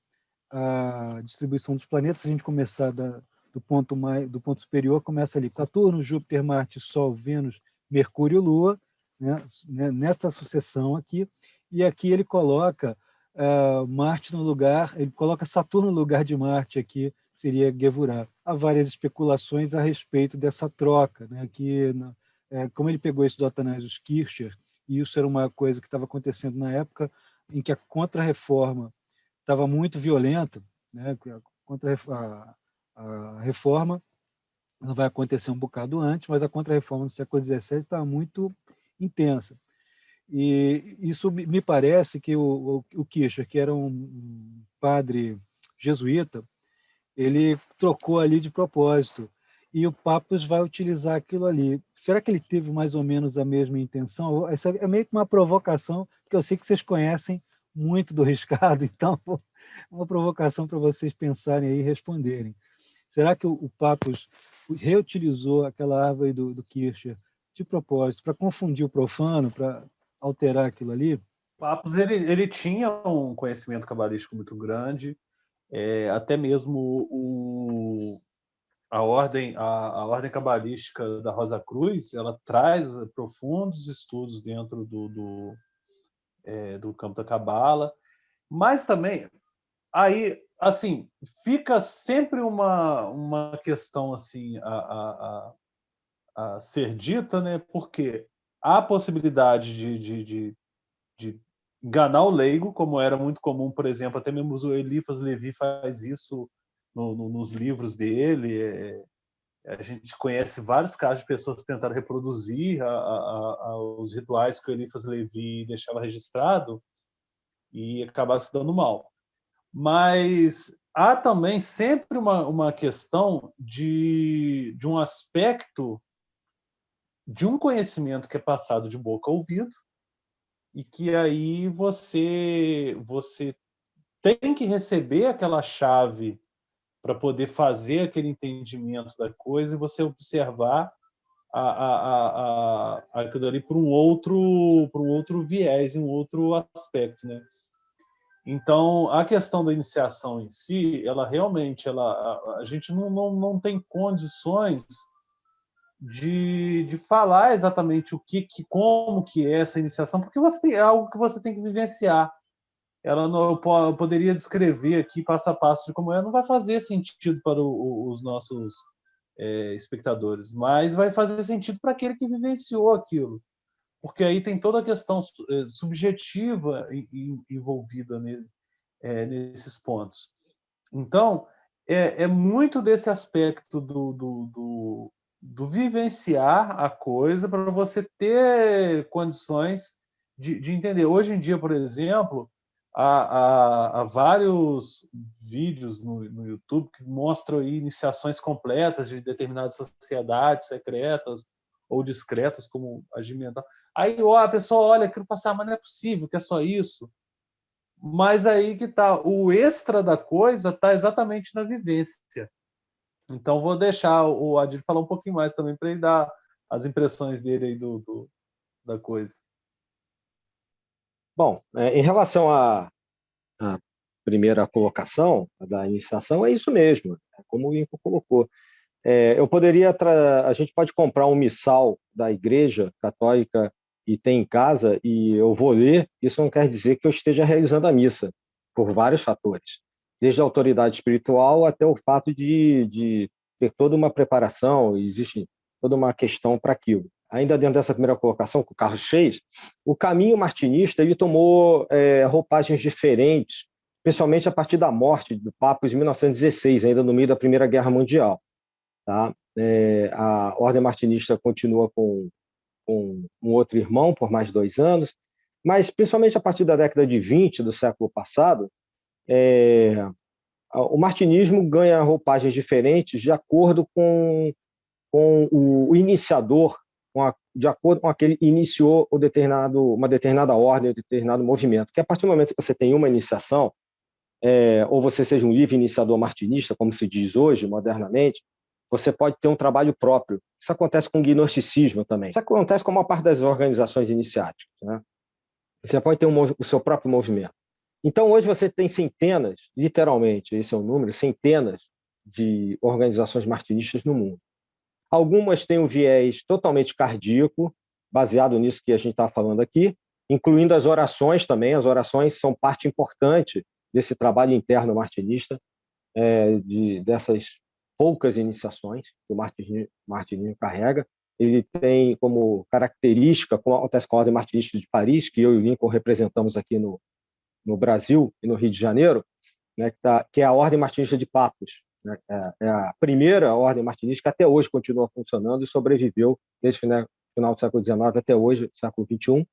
a distribuição dos planetas, se a gente começar do ponto superior, começa ali Saturno, Júpiter, Marte, Sol, Vênus, Mercúrio, Lua, né? Nessa sucessão aqui, e aqui ele coloca Marte no lugar, ele coloca Saturno no lugar de Marte aqui, seria Gevurah. Há várias especulações a respeito dessa troca, né? Que, como ele pegou isso do Athanasius Kircher, e isso era uma coisa que estava acontecendo na época em que a Contra-Reforma estava muito violenta, né? A reforma ela vai acontecer um bocado antes, mas a Contra-Reforma no século XVII estava muito intensa. E isso me parece que o Kircher, que era um padre jesuíta, ele trocou ali de propósito. E o Papus vai utilizar aquilo ali. Será que ele teve mais ou menos a mesma intenção? Essa é meio que uma provocação, porque eu sei que vocês conhecem muito do Riscado, então uma provocação para vocês pensarem aí e responderem. Será que o Papus reutilizou aquela árvore do Kircher de propósito para confundir o profano, para alterar aquilo ali? Papos, ele tinha um conhecimento cabalístico muito grande, até mesmo a ordem cabalística da Rosa Cruz, ela traz profundos estudos dentro do campo da cabala, mas também aí assim fica sempre uma questão assim a ser dita, né? Porque há a possibilidade de enganar o leigo, como era muito comum, por exemplo, até mesmo o Eliphas Levi faz isso nos livros dele. A gente conhece vários casos de pessoas que tentaram reproduzir os rituais que o Eliphas Levi deixava registrado e acabaram se dando mal. Mas há também sempre uma questão de um aspecto de um conhecimento que é passado de boca a ouvido e que aí você tem que receber aquela chave para poder fazer aquele entendimento da coisa e você observar aquilo ali por um outro viés, um outro aspecto, né? Então, a questão da iniciação em si, ela realmente, a gente não tem condições de falar exatamente como que é essa iniciação, porque é algo que você tem que vivenciar. Ela não, eu poderia descrever aqui passo a passo de como é, não vai fazer sentido para os nossos espectadores, mas vai fazer sentido para aquele que vivenciou aquilo, porque aí tem toda a questão subjetiva envolvida nesses pontos. Então, é muito desse aspecto do vivenciar a coisa para você ter condições de entender. Hoje em dia, por exemplo, há vários vídeos no YouTube que mostram aí iniciações completas de determinadas sociedades secretas ou discretas, como a mental. Aí a pessoa olha aquilo e fala assim, mas não é possível que é só isso. Mas aí que tá, o extra da coisa está exatamente na vivência. Então vou deixar o Adil falar um pouquinho mais também para ele dar as impressões dele aí da coisa. Bom, em relação à primeira colocação da iniciação, é isso mesmo, como o Lincoln colocou. A gente pode comprar um missal da Igreja Católica e ter em casa e eu vou ler, isso não quer dizer que eu esteja realizando a missa, por vários fatores, desde a autoridade espiritual até o fato de ter toda uma preparação, existe toda uma questão para aquilo. ainda dentro dessa primeira colocação que o Carlos fez, o caminho martinista ele tomou roupagens diferentes, principalmente a partir da morte do Papa em 1916, ainda no meio da Primeira Guerra Mundial. Tá? A Ordem Martinista continua com um outro irmão por mais 2 anos, mas principalmente a partir da década de 20 do século passado, o martinismo ganha roupagens diferentes de acordo com o iniciador, de acordo com aquele que iniciou uma determinada ordem, um determinado movimento. Que a partir do momento que você tem uma iniciação, ou você seja um livre iniciador martinista, como se diz hoje, modernamente, você pode ter um trabalho próprio. Isso acontece com o gnosticismo também. Isso acontece com a maior parte das organizações iniciáticas, né? Você pode ter o seu próprio movimento. Então, hoje você tem centenas, literalmente, esse é o número, centenas de organizações martinistas no mundo. Algumas têm um viés totalmente cardíaco, baseado nisso que a gente está falando aqui, incluindo as orações também. As orações são parte importante desse trabalho interno martinista, dessas poucas iniciações que o martinismo carrega. Ele tem como característica, como acontece com a Ordem Martinista de Paris, que eu e o Lincoln representamos aqui no Brasil e no Rio de Janeiro, né, que é a Ordem Martinista de Papos. Né, é a primeira ordem martinista que até hoje continua funcionando e sobreviveu desde o final do século XIX até hoje, século XXI,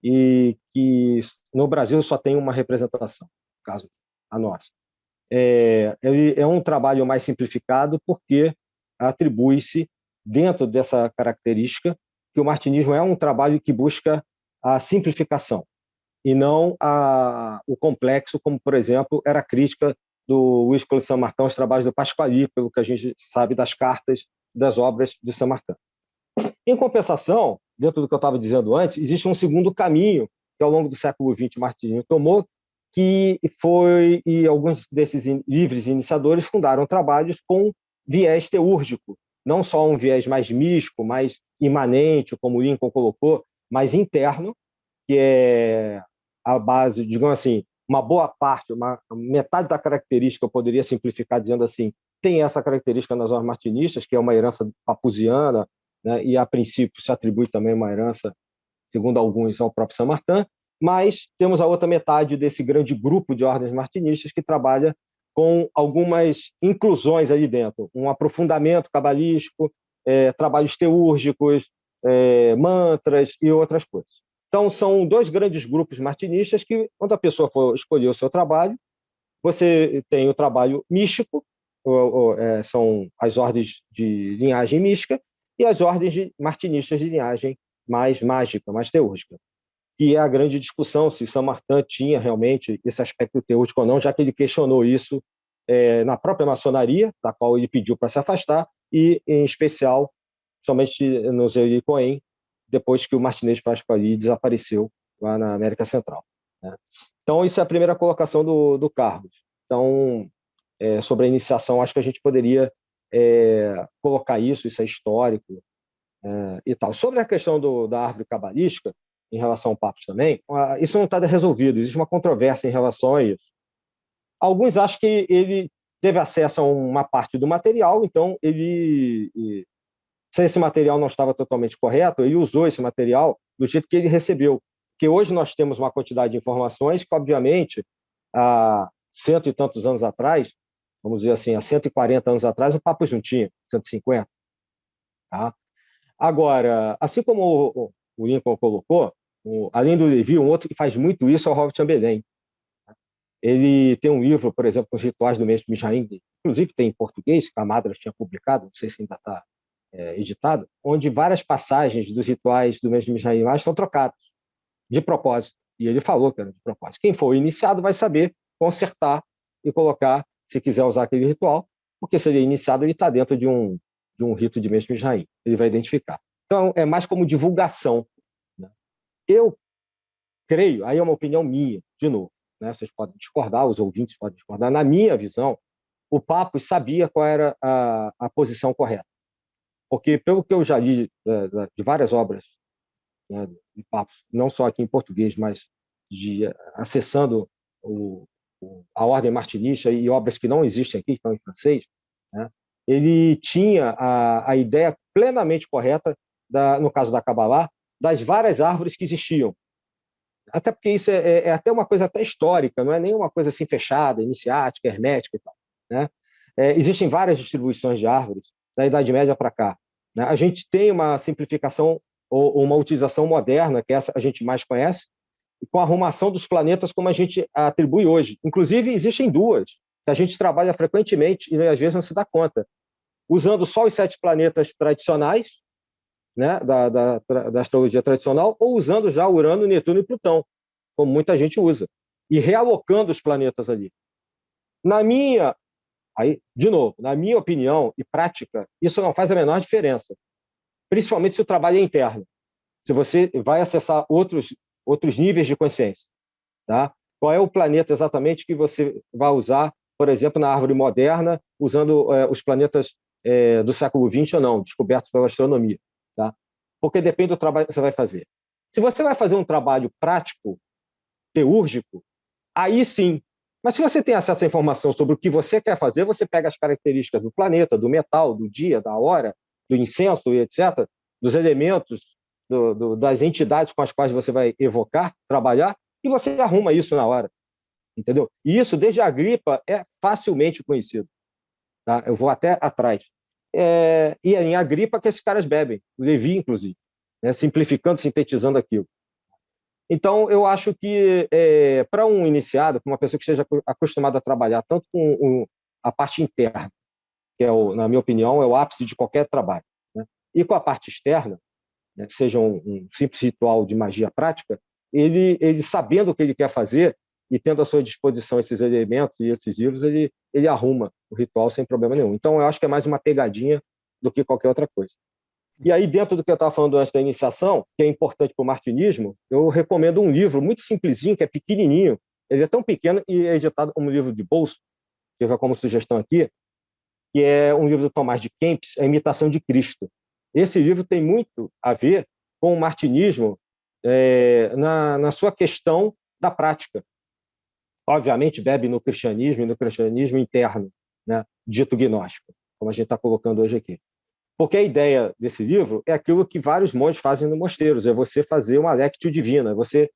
e que no Brasil só tem uma representação, no caso, a nossa. Ele é um trabalho mais simplificado porque atribui-se, dentro dessa característica, que o martinismo é um trabalho que busca a simplificação e não o complexo, como, por exemplo, era a crítica do Luís Clodio Saint-Martin aos trabalhos do Pasquali, pelo que a gente sabe das cartas das obras de Saint-Martin. Em compensação, dentro do que eu estava dizendo antes, existe um segundo caminho que, ao longo do século XX, o martinismo tomou, e alguns desses livres iniciadores fundaram trabalhos com viés teúrgico, não só um viés mais místico, mais imanente, como o Lincoln colocou, mas interno, que é a base, digamos assim, uma boa parte, metade da característica, eu poderia simplificar dizendo assim, tem essa característica nas ordens martinistas, que é uma herança papusiana, né, e a princípio se atribui também uma herança, segundo alguns, ao próprio Saint-Martin, mas temos a outra metade desse grande grupo de ordens martinistas que trabalha com algumas inclusões ali dentro, um aprofundamento cabalístico, trabalhos teúrgicos, mantras e outras coisas. Então, são 2 grandes grupos martinistas que, quando a pessoa for escolher o seu trabalho, você tem o trabalho místico, são as ordens de linhagem mística, e as ordens martinistas de linhagem mais mágica, mais teúrgica, que é a grande discussão se Saint-Martin tinha realmente esse aspecto teúrgico ou não, já que ele questionou isso na própria maçonaria, da qual ele pediu para se afastar, e, em especial, somente no Zélie Cohen, depois que o Martinez Pasquali desapareceu lá na América Central. Né? Então, isso é a primeira colocação do Carlos. Então, sobre a iniciação, acho que a gente poderia colocar isso é histórico e tal. Sobre a questão da árvore cabalística, em relação ao Papos também, isso não está resolvido, existe uma controvérsia em relação a isso. Alguns acham que ele teve acesso a uma parte do material, então se esse material não estava totalmente correto, ele usou esse material do jeito que ele recebeu. Porque hoje nós temos uma quantidade de informações que, obviamente, há 100 e tantos anos atrás, vamos dizer assim, há 140 anos atrás, o Papos não tinha, 150. Tá? Agora, assim como o Lincoln colocou, além do Levi, um outro que faz muito isso é o Robert Chambelém. Ele tem um livro, por exemplo, com os rituais do Mestre Mizraim, inclusive tem em português, que a Madras tinha publicado, não sei se ainda está editado, onde várias passagens dos rituais do Mestre Mizraim estão trocadas, de propósito. E ele falou que era de propósito. Quem for iniciado vai saber consertar e colocar, se quiser usar aquele ritual, porque se ele é iniciado, ele está dentro de um rito de Mestre Mizraim. Ele vai identificar. Então, é mais como divulgação. Né? Eu creio, aí é uma opinião minha, de novo, né? Vocês podem discordar, os ouvintes podem discordar. Na minha visão, o Papos sabia qual era a posição correta. Porque, pelo que eu já li de várias obras, né, de Papos, não só aqui em português, mas acessando a ordem martinista e obras que não existem aqui, que estão em francês, né, ele tinha a ideia plenamente correta no caso da Kabbalah, das várias árvores que existiam. Até porque isso é até uma coisa até histórica, não é nem uma coisa assim fechada, iniciática, hermética e tal, né? Existem várias distribuições de árvores da Idade Média para cá, né? A gente tem uma simplificação ou uma utilização moderna, que essa a gente mais conhece, com a arrumação dos planetas como a gente atribui hoje. Inclusive, existem duas, que a gente trabalha frequentemente e às vezes não se dá conta. Usando só os 7 planetas tradicionais, né, da astrologia tradicional, ou usando já Urano, Netuno e Plutão, como muita gente usa, e realocando os planetas ali. De novo, na minha opinião e prática, isso não faz a menor diferença, principalmente se o trabalho é interno, se você vai acessar outros níveis de consciência. Tá? Qual é o planeta exatamente que você vai usar, por exemplo, na árvore moderna, usando os planetas do século XX ou não, descobertos pela astronomia. Tá? Porque depende do trabalho que você vai fazer. Se você vai fazer um trabalho prático, teúrgico, aí sim. Mas se você tem acesso à informação sobre o que você quer fazer, você pega as características do planeta, do metal, do dia, da hora, do incenso, etc., dos elementos, das entidades com as quais você vai evocar, trabalhar, e você arruma isso na hora. Entendeu? E isso, desde a Agripa, é facilmente conhecido. Tá? Eu vou até atrás. E é em Agripa que esses caras bebem, o Levi, inclusive, né? Simplificando, sintetizando aquilo. Então, eu acho que, para um iniciado, para uma pessoa que esteja acostumada a trabalhar tanto com a parte interna, que na minha opinião, é o ápice de qualquer trabalho, né? E com a parte externa, né, que seja um simples ritual de magia prática, ele sabendo o que ele quer fazer e tendo à sua disposição esses elementos e esses livros, ele arruma o ritual sem problema nenhum. Então, eu acho que é mais uma pegadinha do que qualquer outra coisa. E aí, dentro do que eu estava falando antes da iniciação, que é importante para o martinismo, eu recomendo um livro muito simplesinho, que é pequenininho. Ele é tão pequeno e é editado como livro de bolso, fica como sugestão aqui, que é um livro do Tomás de Kempis, A Imitação de Cristo. Esse livro tem muito a ver com o martinismo na sua questão da prática. Obviamente, bebe no cristianismo e no cristianismo interno, né, dito gnóstico, como a gente está colocando hoje aqui. Porque a ideia desse livro é aquilo que vários monges fazem no mosteiros, é você fazer uma lectio divina, é você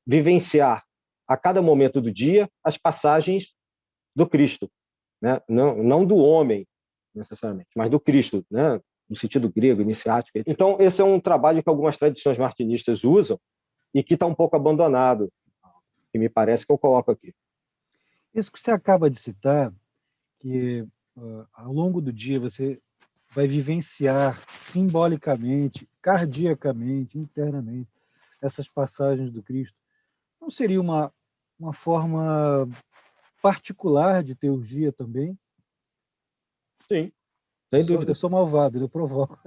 vivenciar a cada momento do dia as passagens do Cristo, né? Não do homem, necessariamente, mas do Cristo, né? No sentido grego, iniciático. Etc. Então, esse é um trabalho que algumas tradições martinistas usam e que está um pouco abandonado, que me parece que eu coloco aqui. Isso que você acaba de citar, que ao longo do dia você vai vivenciar simbolicamente, cardiacamente, internamente, essas passagens do Cristo, não seria uma forma particular de teurgia também? Sim, sem dúvida. Eu sou malvado, eu provoco.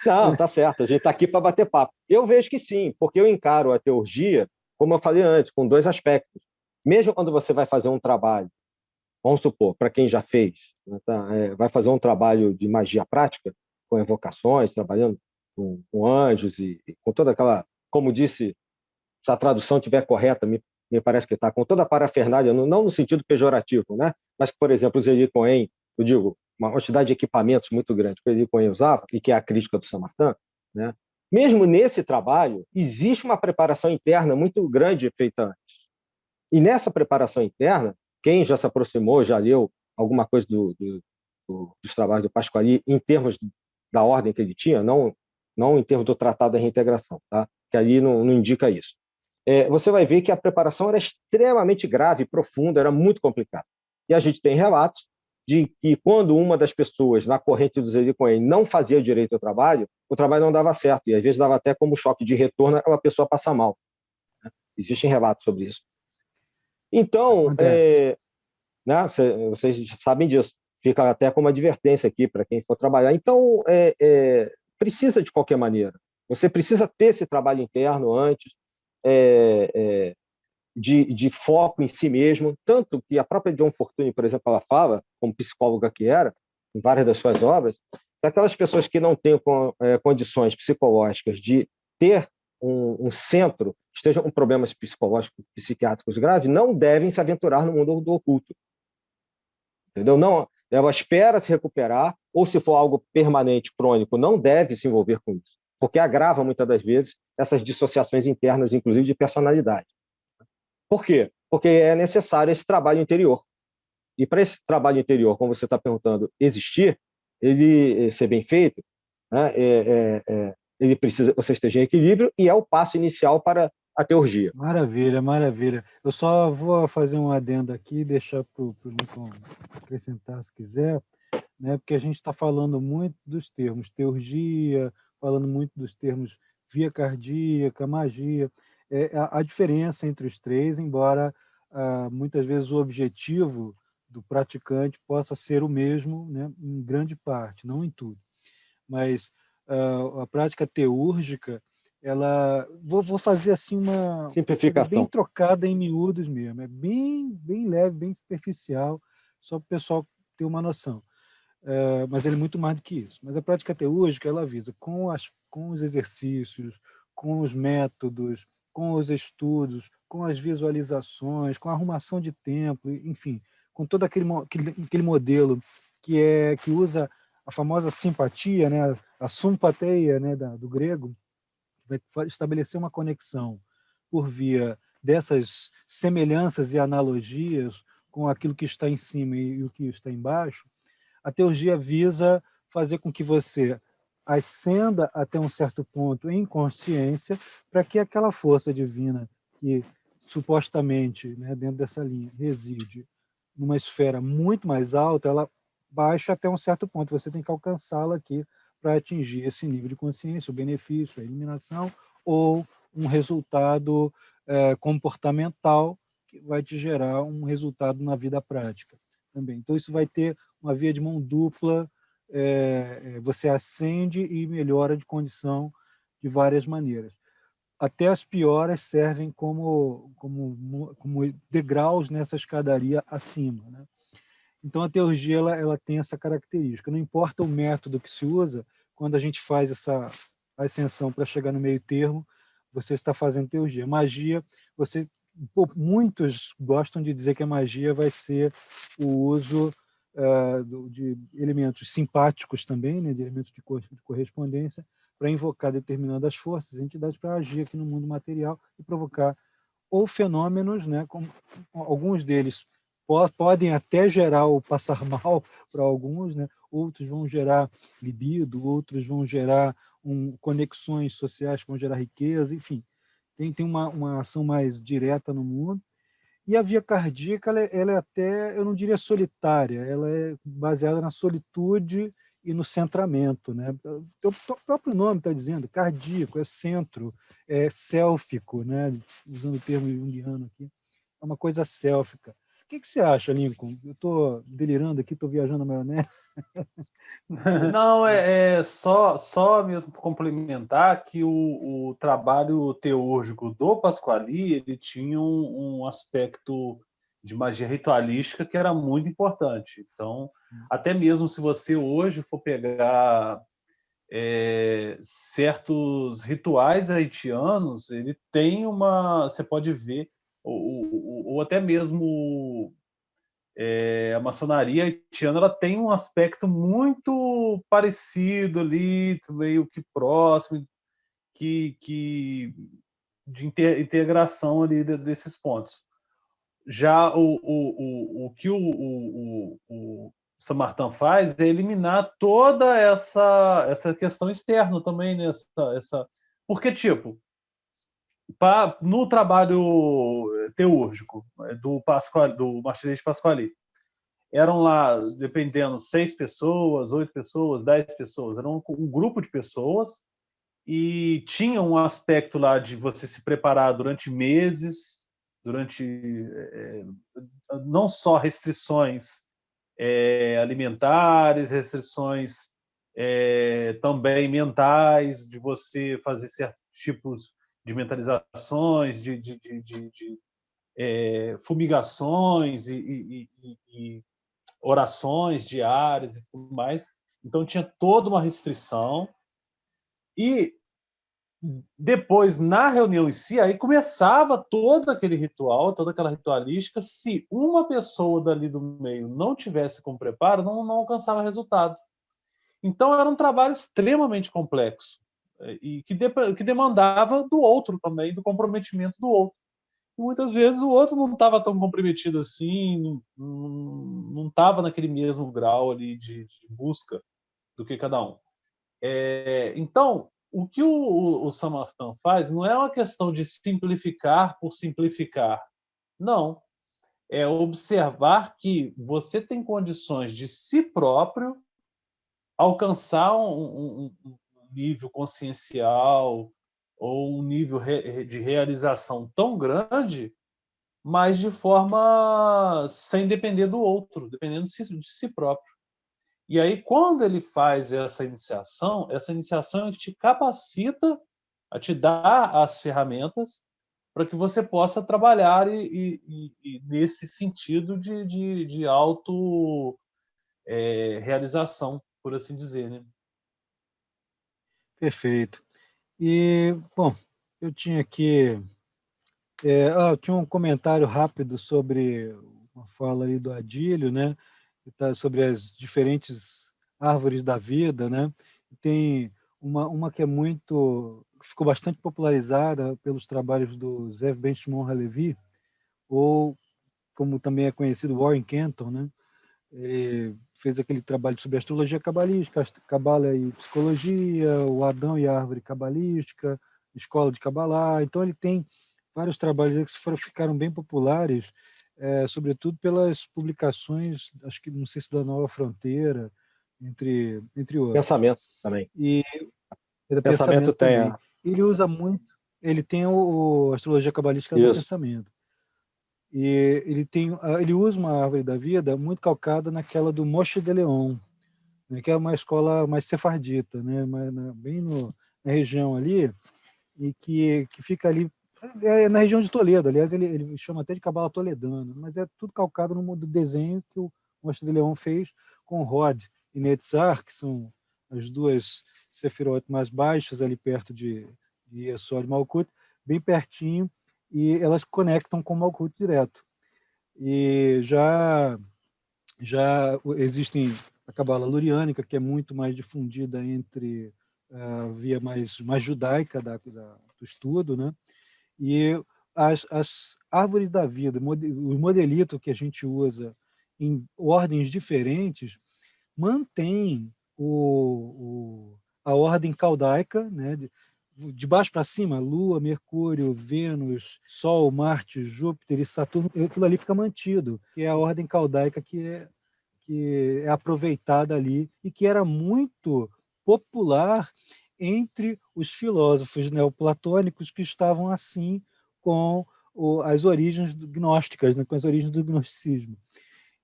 Não, tá certo, a gente está aqui para bater papo. Eu vejo que sim, porque eu encaro a teurgia, como eu falei antes, com 2 aspectos. Mesmo quando você vai fazer um trabalho, vamos supor, para quem já fez, né, vai fazer um trabalho de magia prática, com evocações, trabalhando com anjos e com toda aquela, como disse, se a tradução estiver correta, me parece que está, com toda a parafernália, não no sentido pejorativo, né? Mas, por exemplo, o Zeli Cohen, eu digo, uma quantidade de equipamentos muito grande que o Zeli Cohen usava, e que é a crítica do Samartã, né? Mesmo nesse trabalho, existe uma preparação interna muito grande feita antes. E nessa preparação interna, quem já se aproximou, já leu alguma coisa dos trabalhos do Pasquali, em termos da ordem que ele tinha, não em termos do Tratado da Reintegração, tá? Que ali não indica isso. Você vai ver que a preparação era extremamente grave, profunda, era muito complicada. E a gente tem relatos de que quando uma das pessoas na corrente do Zeli Cohen não fazia direito ao trabalho, o trabalho não dava certo, e às vezes dava até como choque de retorno, aquela pessoa passa mal. Né? Existem relatos sobre isso. Então, né, vocês sabem disso, fica até como advertência aqui para quem for trabalhar. Então, precisa de qualquer maneira. Você precisa ter esse trabalho interno antes, de foco em si mesmo, tanto que a própria John Fortune, por exemplo, ela fala, como psicóloga que era, em várias das suas obras, que aquelas pessoas que não têm condições psicológicas de ter um centro, estejam com problemas psicológicos, psiquiátricos graves, não devem se aventurar no mundo do oculto. Entendeu? Não, ela espera se recuperar, ou se for algo permanente, crônico, não deve se envolver com isso, porque agrava muitas das vezes essas dissociações internas, inclusive de personalidade. Por quê? Porque é necessário esse trabalho interior. E para esse trabalho interior, como você está perguntando, existir, ele ser bem feito, né, ele precisa você esteja em equilíbrio e é o passo inicial para a teurgia. Maravilha, maravilha. Eu só vou fazer um adendo aqui, deixar para o Lincoln acrescentar se quiser, né? Porque a gente está falando muito dos termos teurgia, falando muito dos termos via cardíaca, magia. A diferença entre os três, embora muitas vezes o objetivo do praticante possa ser o mesmo, né? Em grande parte, não em tudo. Mas a prática teúrgica, vou fazer assim uma coisa bem Simplificação. trocada em miúdos mesmo, é bem leve, bem superficial, só para o pessoal ter uma noção. Mas ele é muito mais do que isso. Mas a prática teúrgica, ela visa com os exercícios, com os métodos, com os estudos, com as visualizações, com a arrumação de tempo, enfim, com todo aquele modelo que usa a famosa simpatia, né, a sympatheia, né, do grego, vai estabelecer uma conexão por via dessas semelhanças e analogias com aquilo que está em cima e o que está embaixo. A teurgia visa fazer com que você ascenda até um certo ponto em consciência para que aquela força divina que supostamente, né, dentro dessa linha, reside numa esfera muito mais alta, ela baixa até um certo ponto. Você tem que alcançá-la aqui para atingir esse nível de consciência, o benefício, a iluminação ou um resultado comportamental que vai te gerar um resultado na vida prática também. Então, isso vai ter uma via de mão dupla, você ascende e melhora de condição de várias maneiras. Até as pioras servem como degraus nessa escadaria acima, né? Então, a teurgia ela tem essa característica. Não importa o método que se usa, quando a gente faz essa ascensão para chegar no meio termo, você está fazendo teurgia. Magia, muitos gostam de dizer que a magia vai ser o uso de elementos simpáticos também, né, de elementos de correspondência, para invocar determinadas forças, entidades para agir aqui no mundo material e provocar ou fenômenos, né, como alguns deles podem até gerar o passar mal para alguns, né, outros vão gerar libido, outros vão gerar conexões sociais, vão gerar riqueza, enfim, tem uma ação mais direta no mundo. E a via cardíaca, ela é até, eu não diria solitária, ela é baseada na solitude e no centramento, né? O próprio nome está dizendo, cardíaco, é centro, é sélfico, né? Usando o termo junguiano aqui, é uma coisa sélfica. O que você acha, Lincoln? Eu estou delirando aqui, estou viajando na maionese. Não, só mesmo complementar que o trabalho teúrgico do Pasquali ele tinha um aspecto de magia ritualística que era muito importante. Então, até mesmo se você hoje for pegar certos rituais haitianos, ele tem você pode ver, ou até mesmo a maçonaria haitiana ela tem um aspecto muito parecido ali, meio que próximo, de integração ali desses pontos. Já o que o Saint-Martin faz é eliminar toda essa questão externa também, né? Porque, tipo, no trabalho teúrgico do Martinez Pasquali, eram lá, dependendo, 6 pessoas, 8 pessoas, 10 pessoas, era um grupo de pessoas e tinha um aspecto lá de você se preparar durante meses, não só restrições alimentares, restrições também mentais, de você fazer certos tipos de mentalizações, de fumigações e orações diárias e tudo mais. Então tinha toda uma restrição. E depois, na reunião em si, aí começava todo aquele ritual, toda aquela ritualística. Se uma pessoa dali do meio não tivesse com preparo, não alcançava resultado. Então, era um trabalho extremamente complexo e que demandava do outro também, do comprometimento do outro. E muitas vezes o outro não estava tão comprometido assim, não estava naquele mesmo grau ali de busca do que cada um. Então, o que o Samarkand faz não é uma questão de simplificar por simplificar. Não. É observar que você tem condições de si próprio alcançar um nível consciencial ou um nível de realização tão grande, mas de forma sem depender do outro, dependendo de si próprio. E aí, quando ele faz essa iniciação é que te capacita a te dar as ferramentas para que você possa trabalhar e nesse sentido de auto realização, por assim dizer, né? Perfeito. E, bom, eu tinha aqui... eu tinha um comentário rápido sobre uma fala aí do Adílio, né? Sobre as diferentes árvores da vida, né? Tem uma que é que ficou bastante popularizada pelos trabalhos do Zev Ben-Shimon Halevi, ou como também é conhecido, Warren Canton, né? Ele fez aquele trabalho sobre astrologia cabalística, cabala e psicologia, o Adão e a árvore cabalística, escola de Cabalá. Então ele tem vários trabalhos que ficaram bem populares, sobretudo pelas publicações, acho que não sei se da Nova Fronteira, entre outros. Pensamento também. E da Pensamento Pensamento tem também. Ele usa muito, ele tem o Astrologia Cabalística da isso. Pensamento. E ele usa uma árvore da vida muito calcada naquela do Moshe de Leon, né, que é uma escola mais sefardita, né, bem na região ali, e que fica ali na região de Toledo. Aliás, ele chama até de cabala toledana, mas é tudo calcado no desenho que o Moshe de Leon fez com Rod e Netzar, que são as duas sefirot mais baixas ali perto de Yesod e Malkut, bem pertinho, e elas conectam com o Malkut direto. E já existem a cabala luriânica, que é muito mais difundida entre a via mais judaica do estudo, né? E as árvores da vida, os modelitos que a gente usa em ordens diferentes, mantêm a ordem caldaica, né? De baixo para cima, Lua, Mercúrio, Vênus, Sol, Marte, Júpiter e Saturno, aquilo ali fica mantido, que é a ordem caldaica que é aproveitada ali e que era muito popular entre os filósofos neoplatônicos que estavam assim com as origens gnósticas, né, com as origens do gnosticismo.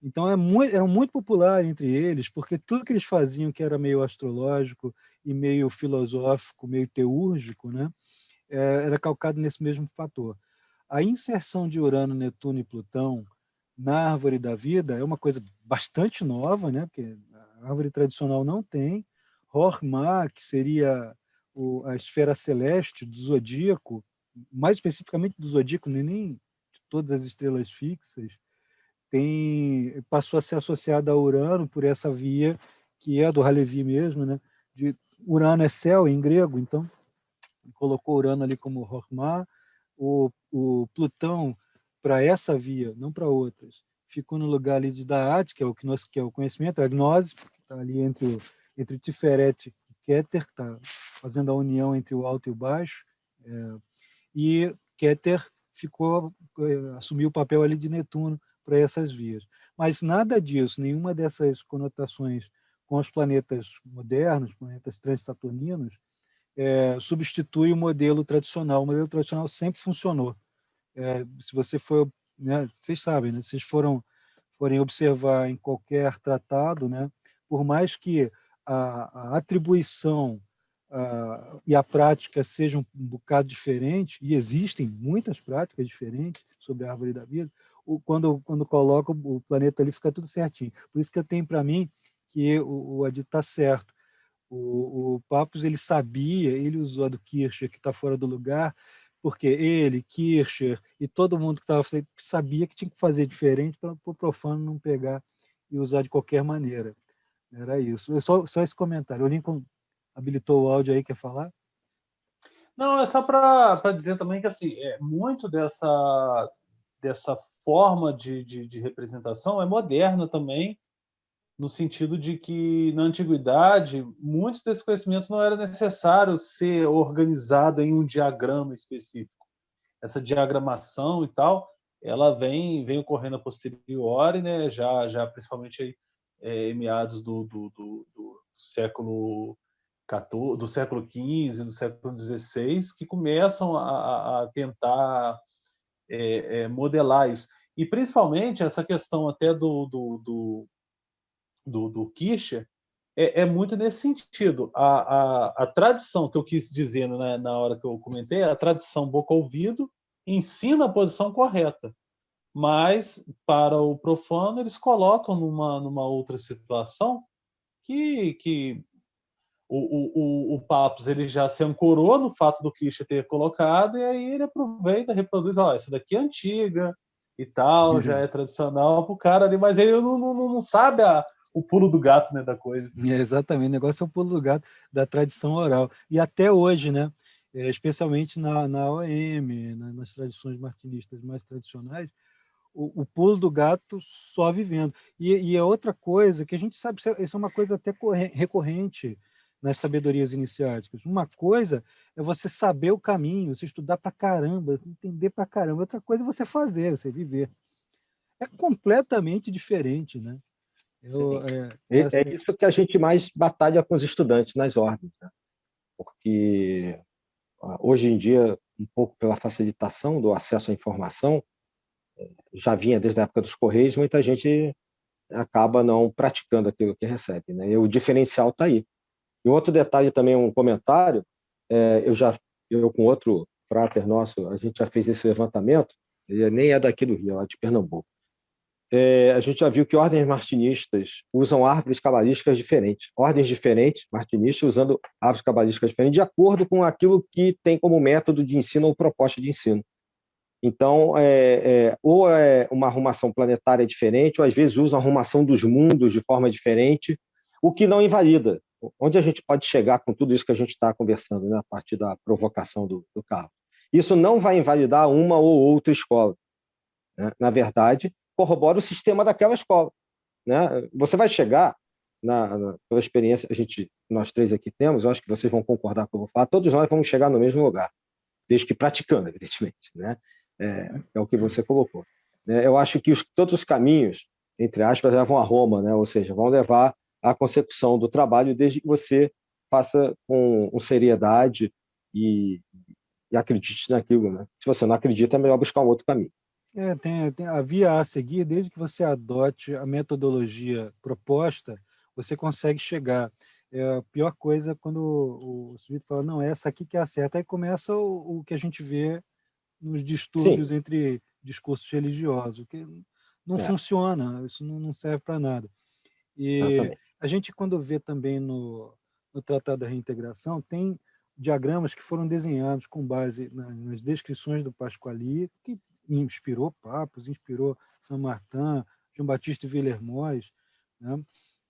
Então era muito popular entre eles, porque tudo que eles faziam que era meio astrológico e meio filosófico, meio teúrgico, né, era calcado nesse mesmo fator. A inserção de Urano, Netuno e Plutão na árvore da vida é uma coisa bastante nova, né, porque a árvore tradicional não tem. Hormah, que seria a esfera celeste do zodíaco, mais especificamente do zodíaco, nem de todas as estrelas fixas, passou a ser associada a Urano por essa via que é do Halevi mesmo, né? Urano é céu em grego, então colocou Urano ali como Hormah, o Plutão para essa via, não para outras, ficou no lugar ali de Da'at, que é o conhecimento, a gnose, que está ali entre Tiferet e Keter, que está fazendo a união entre o alto e o baixo, e Keter assumiu o papel ali de Netuno para essas vias. Mas nada disso, nenhuma dessas conotações com os planetas modernos, planetas transsaturninos, substitui o modelo tradicional. O modelo tradicional sempre funcionou. Se você for, né, vocês sabem, né, se vocês forem observar em qualquer tratado, né, por mais que a atribuição e a prática sejam um bocado diferentes, e existem muitas práticas diferentes sobre a árvore da vida, quando coloca o planeta ali, fica tudo certinho. Por isso que eu tenho para mim que o Adito está certo. O Papus, ele sabia, ele usou a do Kircher, que está fora do lugar, porque ele, Kircher e todo mundo que estava sabia que tinha que fazer diferente para o profano não pegar e usar de qualquer maneira. Era isso. Só esse comentário. O Lincoln habilitou o áudio aí, quer falar? Não, é só para dizer também que assim, muito dessa forma de representação é moderna também, no sentido de que, na antiguidade, muitos desses conhecimentos não era necessário ser organizado em um diagrama específico. Essa diagramação e tal, ela vem ocorrendo a posteriori, né, já principalmente aí, em meados do século XIV, do século XV, do século XVI, que começam a tentar modelar isso. E, principalmente, essa questão até do Kircher é muito nesse sentido. A tradição que eu quis dizer, né, na hora que eu comentei, a tradição boca-ouvido ensina a posição correta, mas para o profano eles colocam numa outra situação que o Papos ele já se ancorou no fato do Kircher ter colocado, e aí ele aproveita, reproduz, essa daqui é antiga e tal, já é tradicional para o cara ali, mas ele não sabe o pulo do gato, né, da coisa. Exatamente, o negócio é o pulo do gato da tradição oral. E até hoje, né, especialmente na OM, nas tradições martinistas mais tradicionais, o pulo do gato só vivendo. E é outra coisa que a gente sabe, isso é uma coisa até recorrente nas sabedorias iniciáticas. Uma coisa é você saber o caminho, você estudar pra caramba, entender pra caramba. Outra coisa é você fazer, você viver. É completamente diferente, né? É isso que a gente mais batalha com os estudantes nas ordens, né? Porque hoje em dia, um pouco pela facilitação do acesso à informação, já vinha desde a época dos Correios, muita gente acaba não praticando aquilo que recebe, né? E o diferencial está aí. E outro detalhe também, um comentário, eu com outro frater nosso, a gente já fez esse levantamento, ele nem é daqui do Rio, é lá de Pernambuco. A gente já viu que ordens martinistas usam árvores cabalísticas diferentes, ordens diferentes, martinistas, usando árvores cabalísticas diferentes, de acordo com aquilo que tem como método de ensino ou proposta de ensino. Então, ou é uma arrumação planetária diferente, ou às vezes usa a arrumação dos mundos de forma diferente, o que não invalida. Onde a gente pode chegar com tudo isso que a gente está conversando, né, a partir da provocação do carro? Isso não vai invalidar uma ou outra escola, né? Na verdade, corrobora o sistema daquela escola, né? Você vai chegar, pela experiência que nós três aqui temos, eu acho que vocês vão concordar com o que eu vou falar, todos nós vamos chegar no mesmo lugar, desde que praticando, evidentemente, né? É o que você colocou. Eu acho que todos os caminhos, entre aspas, levam a Roma, né? Ou seja, vão levar à consecução do trabalho, desde que você faça com seriedade e acredite naquilo, né? Se você não acredita, é melhor buscar um outro caminho. Tem a via a seguir, desde que você adote a metodologia proposta, você consegue chegar. A pior coisa é quando o sujeito fala, não, essa aqui que é a certa. Aí começa o que a gente vê nos distúrbios entre discursos religiosos, que não funciona, isso não serve para nada. E Exatamente. a gente, quando vê também no Tratado da Reintegração, tem diagramas que foram desenhados com base nas descrições do Pasquali, que inspirou Papos, inspirou Saint-Martin, Jean-Baptiste Villermoz, né?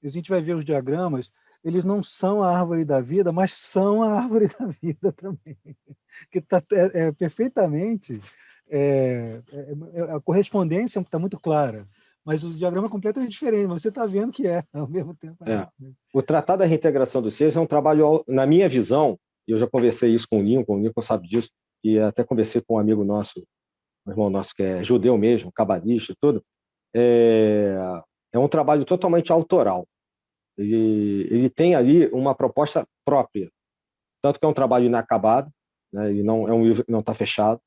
E a gente vai ver os diagramas, eles não são a árvore da vida, mas são a árvore da vida também, que está perfeitamente, a correspondência está muito clara, mas o diagrama é completamente diferente, mas você está vendo que ao mesmo tempo. O Tratado da Reintegração dos Seres é um trabalho, na minha visão, e eu já conversei isso com o Lincoln sabe disso, e até conversei com um amigo nosso, um irmão nosso que é judeu mesmo, cabalista e tudo, é um trabalho totalmente autoral. Ele tem ali uma proposta própria, tanto que é um trabalho inacabado, né, e não é um livro que não está fechado,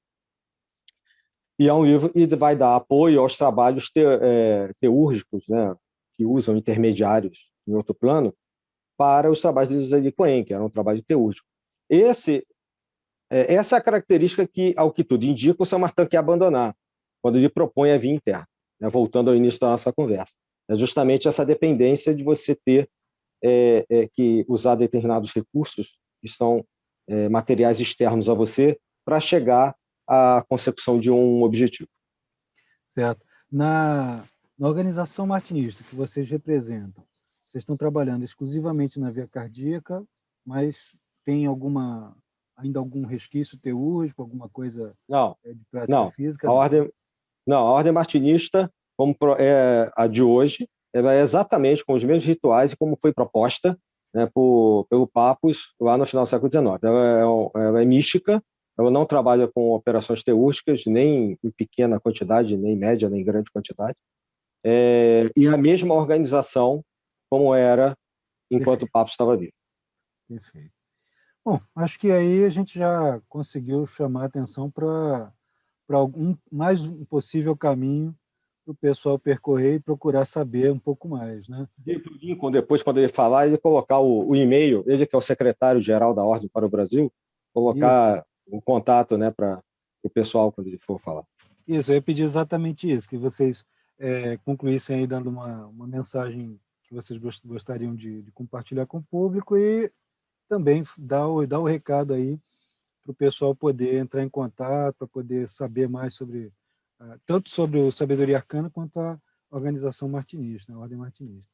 e é um livro que vai dar apoio aos trabalhos teúrgicos, né, que usam intermediários em outro plano, para os trabalhos de Zelig Cohen, que era um trabalho teúrgico. Essa é a característica que, ao que tudo indica, o Saint-Martin quer abandonar, quando ele propõe a via interna, né, voltando ao início da nossa conversa. É justamente essa dependência de você ter que usar determinados recursos que são materiais externos a você para chegar à consecução de um objetivo. Certo. Na organização martinista que vocês representam, vocês estão trabalhando exclusivamente na via cardíaca, mas tem ainda algum resquício teúrgico, alguma coisa Não, de prática não. física? A ordem, não, a ordem martinista, é a de hoje, ela é exatamente com os mesmos rituais e como foi proposta, né, pelo Papus lá no final do século XIX. Ela é mística, ela não trabalha com operações teúrgicas, nem em pequena quantidade, nem em média, nem em grande quantidade. E a mesma organização como era enquanto o Perfeito, Papus estava vivo. perfeito. Bom, acho que aí a gente já conseguiu chamar a atenção para mais um possível caminho para o pessoal percorrer e procurar saber um pouco mais, né? E para o Lincoln, depois, quando ele falar, ele colocar o e-mail, ele que é o secretário-geral da Ordem para o Brasil, Isso, colocar o contato, né, para o pessoal quando ele for falar. isso, eu ia pedir exatamente isso, que vocês concluíssem aí dando uma mensagem que vocês gostariam de compartilhar com o público e também dar o recado aí para o pessoal poder entrar em contato, para poder saber mais sobre, tanto sobre o Sabedoria Arcana quanto a organização martinista, a Ordem Martinista.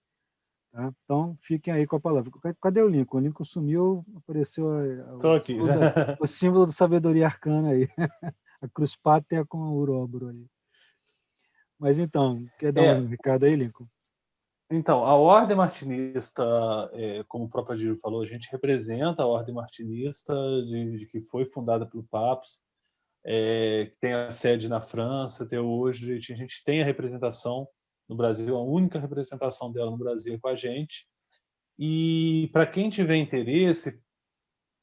Tá? Então, fiquem aí com a palavra. Cadê o Lincoln? O Lincoln sumiu, apareceu Estou aqui. o símbolo da Sabedoria Arcana aí, a cruz pátria com o uróboro aí. Mas então, quer dar um É, recado aí, Lincoln? então, a Ordem Martinista, como o próprio Adílio falou, a gente representa a Ordem Martinista de que foi fundada pelo Papos, que tem a sede na França até hoje. A gente tem a representação no Brasil, a única representação dela no Brasil é com a gente. E para quem tiver interesse,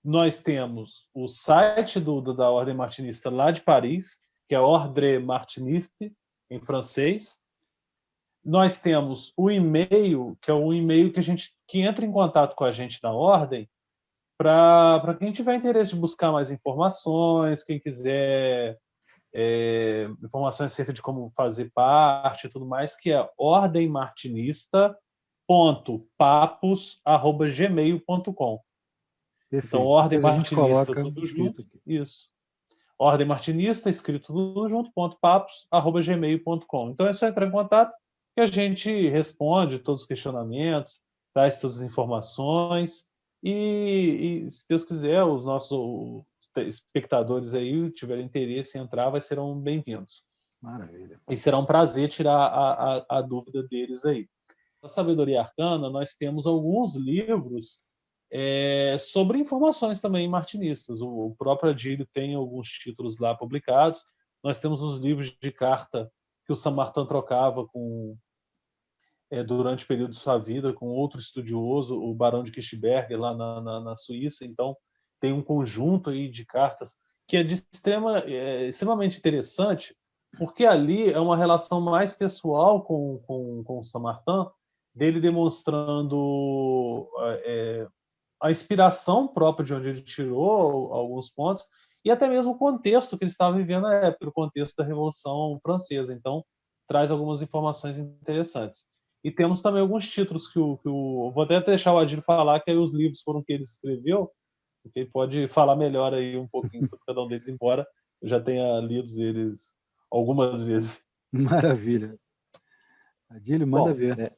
nós temos o site da Ordem Martinista lá de Paris, que é Ordre Martiniste, em francês. Nós temos o e-mail, que é um e-mail que entra em contato com a gente na Ordem, para quem tiver interesse de buscar mais informações, quem quiser informações acerca de como fazer parte e tudo mais, que é ordemmartinista.papos@gmail.com. Então, Perfeito. Ordem Depois a gente Martinista, coloca tudo escrito junto. aqui. Isso. Ordem Martinista, escrito tudo junto, papos@gmail.com. Então é só entrar em contato que a gente responde todos os questionamentos, traz todas as informações e se Deus quiser, os nossos espectadores aí tiverem interesse em entrar, serão bem-vindos. Maravilha. E será um prazer tirar a dúvida deles aí. Na Sabedoria Arcana, nós temos alguns livros sobre informações também martinistas. O próprio Adílio tem alguns títulos lá publicados. Nós temos os livros de carta que o Samartin trocava durante o período de sua vida com outro estudioso, o Barão de Kirchberg, lá na Suíça. Então, tem um conjunto aí de cartas que é extremamente interessante, porque ali é uma relação mais pessoal com o Samartin, dele demonstrando a inspiração própria de onde ele tirou alguns pontos e até mesmo o contexto que ele estava vivendo na época, o contexto da Revolução Francesa. Então, traz algumas informações interessantes. E temos também alguns títulos que vou até deixar o Adílio falar, que aí os livros foram que ele escreveu, porque ele pode falar melhor aí um pouquinho sobre cada um deles, embora eu já tenha lido eles algumas vezes. Maravilha. Adílio, manda Bom, ver.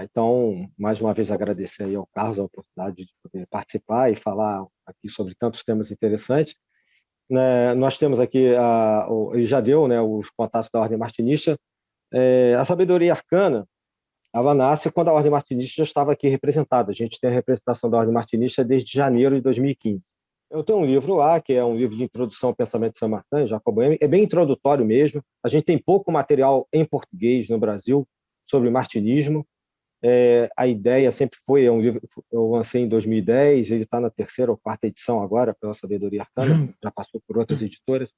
então, mais uma vez agradecer aí ao Carlos a oportunidade de poder participar e falar aqui sobre tantos temas interessantes. Nós temos aqui, ele já deu, né, os contatos da Ordem Martinista. A Sabedoria Arcana, ela nasce quando a Ordem Martinista já estava aqui representada. A gente tem a representação da Ordem Martinista desde janeiro de 2015. Eu tenho um livro lá, que é um livro de introdução ao pensamento de Saint-Martin, Jacob Boehme. É bem introdutório mesmo. A gente tem pouco material em português no Brasil sobre martinismo. A ideia sempre foi, é um livro que eu lancei em 2010, ele está na terceira ou quarta edição agora, pela Sabedoria Arcana, já passou por outras editoras.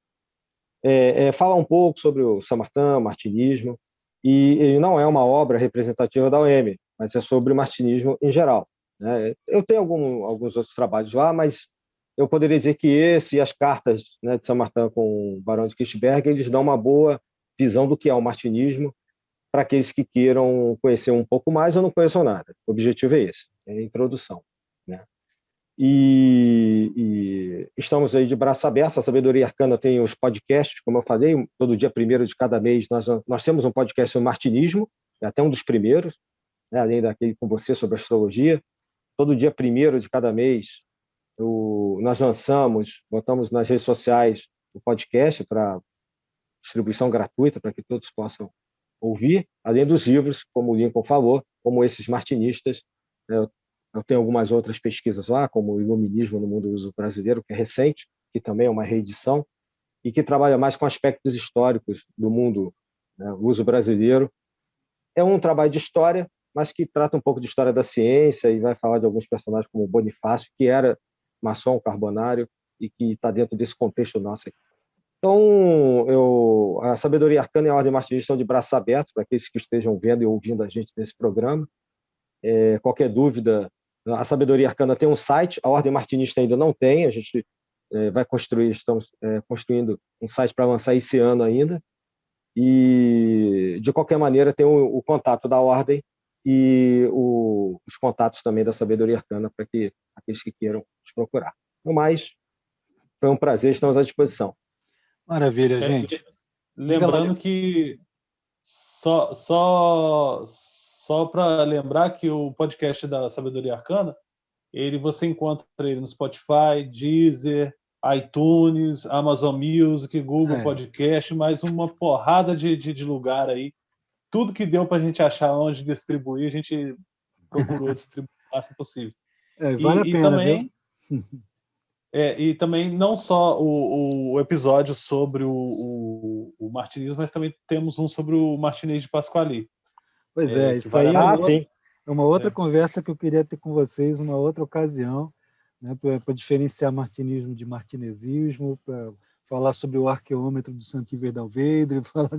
Fala um pouco sobre o Saint-Martin, o martinismo, e ele não é uma obra representativa da OM, mas é sobre o martinismo em geral, né? Eu tenho alguns outros trabalhos lá, mas eu poderia dizer que esse e as cartas, né, de Saint-Martin com o Barão de Kirchberg, eles dão uma boa visão do que é o martinismo para aqueles que queiram conhecer um pouco mais ou não conheçam nada. O objetivo é esse, é a introdução, né? E estamos aí de braço aberto. A Sabedoria Arcana tem os podcasts, como eu falei, todo dia 1º de cada mês nós temos um podcast sobre martinismo, é até um dos primeiros. né, além daquele com você sobre astrologia. Todo dia 1º de cada mês, nós botamos nas redes sociais o podcast para distribuição gratuita, para que todos possam ouvir, além dos livros, como o Lincoln falou, como esses martinistas. Eu tenho algumas outras pesquisas lá, como o Iluminismo no Mundo Uso Brasileiro, que é recente, que também é uma reedição, e que trabalha mais com aspectos históricos do mundo, né, uso brasileiro. É um trabalho de história, mas que trata um pouco de história da ciência e vai falar de alguns personagens como Bonifácio, que era maçom carbonário e que está dentro desse contexto nosso aqui. Então, a Sabedoria Arcana e a Ordem Martinista estão de braços abertos para aqueles que estejam vendo e ouvindo a gente nesse programa. Qualquer dúvida, a Sabedoria Arcana tem um site, a Ordem Martinista ainda não tem, a gente estamos construindo um site para lançar esse ano ainda. E, de qualquer maneira, tem o contato da Ordem e os contatos também da Sabedoria Arcana para que aqueles que queiram nos procurar. No mais, foi um prazer, estamos à disposição. Maravilha, gente. Lembrando que só para lembrar que o podcast da Sabedoria Arcana, você encontra ele no Spotify, Deezer, iTunes, Amazon Music, Google Podcast, mais uma porrada de lugar aí. Tudo que deu para a gente achar onde distribuir, a gente procurou distribuir o máximo possível. Vale a pena, também, viu? E também não só o episódio sobre o martinismo, mas também temos um sobre o Martinez de Pasquali. Pois isso aí é uma outra conversa que eu queria ter com vocês, uma outra ocasião, né, para diferenciar martinismo de martinezismo, para falar sobre o arqueômetro do Santiver Dalvedre, falar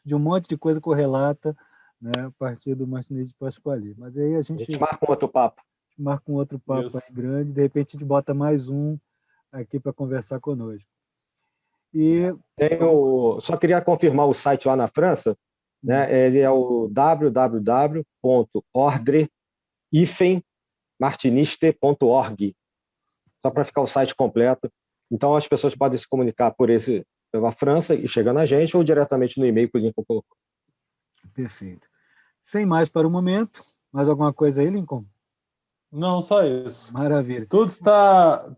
de um monte de coisa correlata, né, a partir do Martinez de Pasquali. Mas aí a gente marca um outro papo. Marca um outro papo aí grande, de repente a gente bota mais um aqui para conversar conosco. Só queria confirmar o site lá na França, né? Ele é o www.ordre-martiniste.org, só para ficar o site completo. Então as pessoas podem se comunicar pela França e chegar na gente, ou diretamente no e-mail que o Lincoln colocou. Perfeito. Sem mais para o momento, mais alguma coisa aí, Lincoln? Não, só isso. Maravilha. Tudo está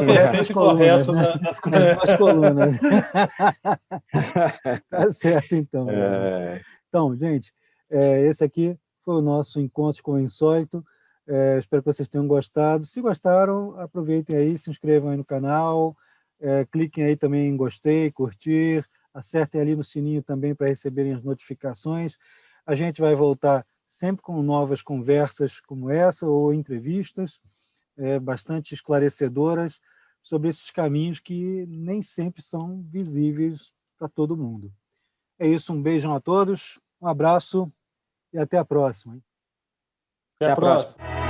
perfeito e correto, né? Nas duas colunas. Tá certo, então. Então, gente, esse aqui foi o nosso encontro com o Insólito. Espero que vocês tenham gostado. Se gostaram, aproveitem aí, se inscrevam aí no canal, cliquem aí também em gostei, curtir, acertem ali no sininho também para receberem as notificações. A gente vai voltar sempre com novas conversas como essa, ou entrevistas bastante esclarecedoras sobre esses caminhos que nem sempre são visíveis para todo mundo. É isso, um beijão a todos, um abraço e até a próxima. Até a próxima.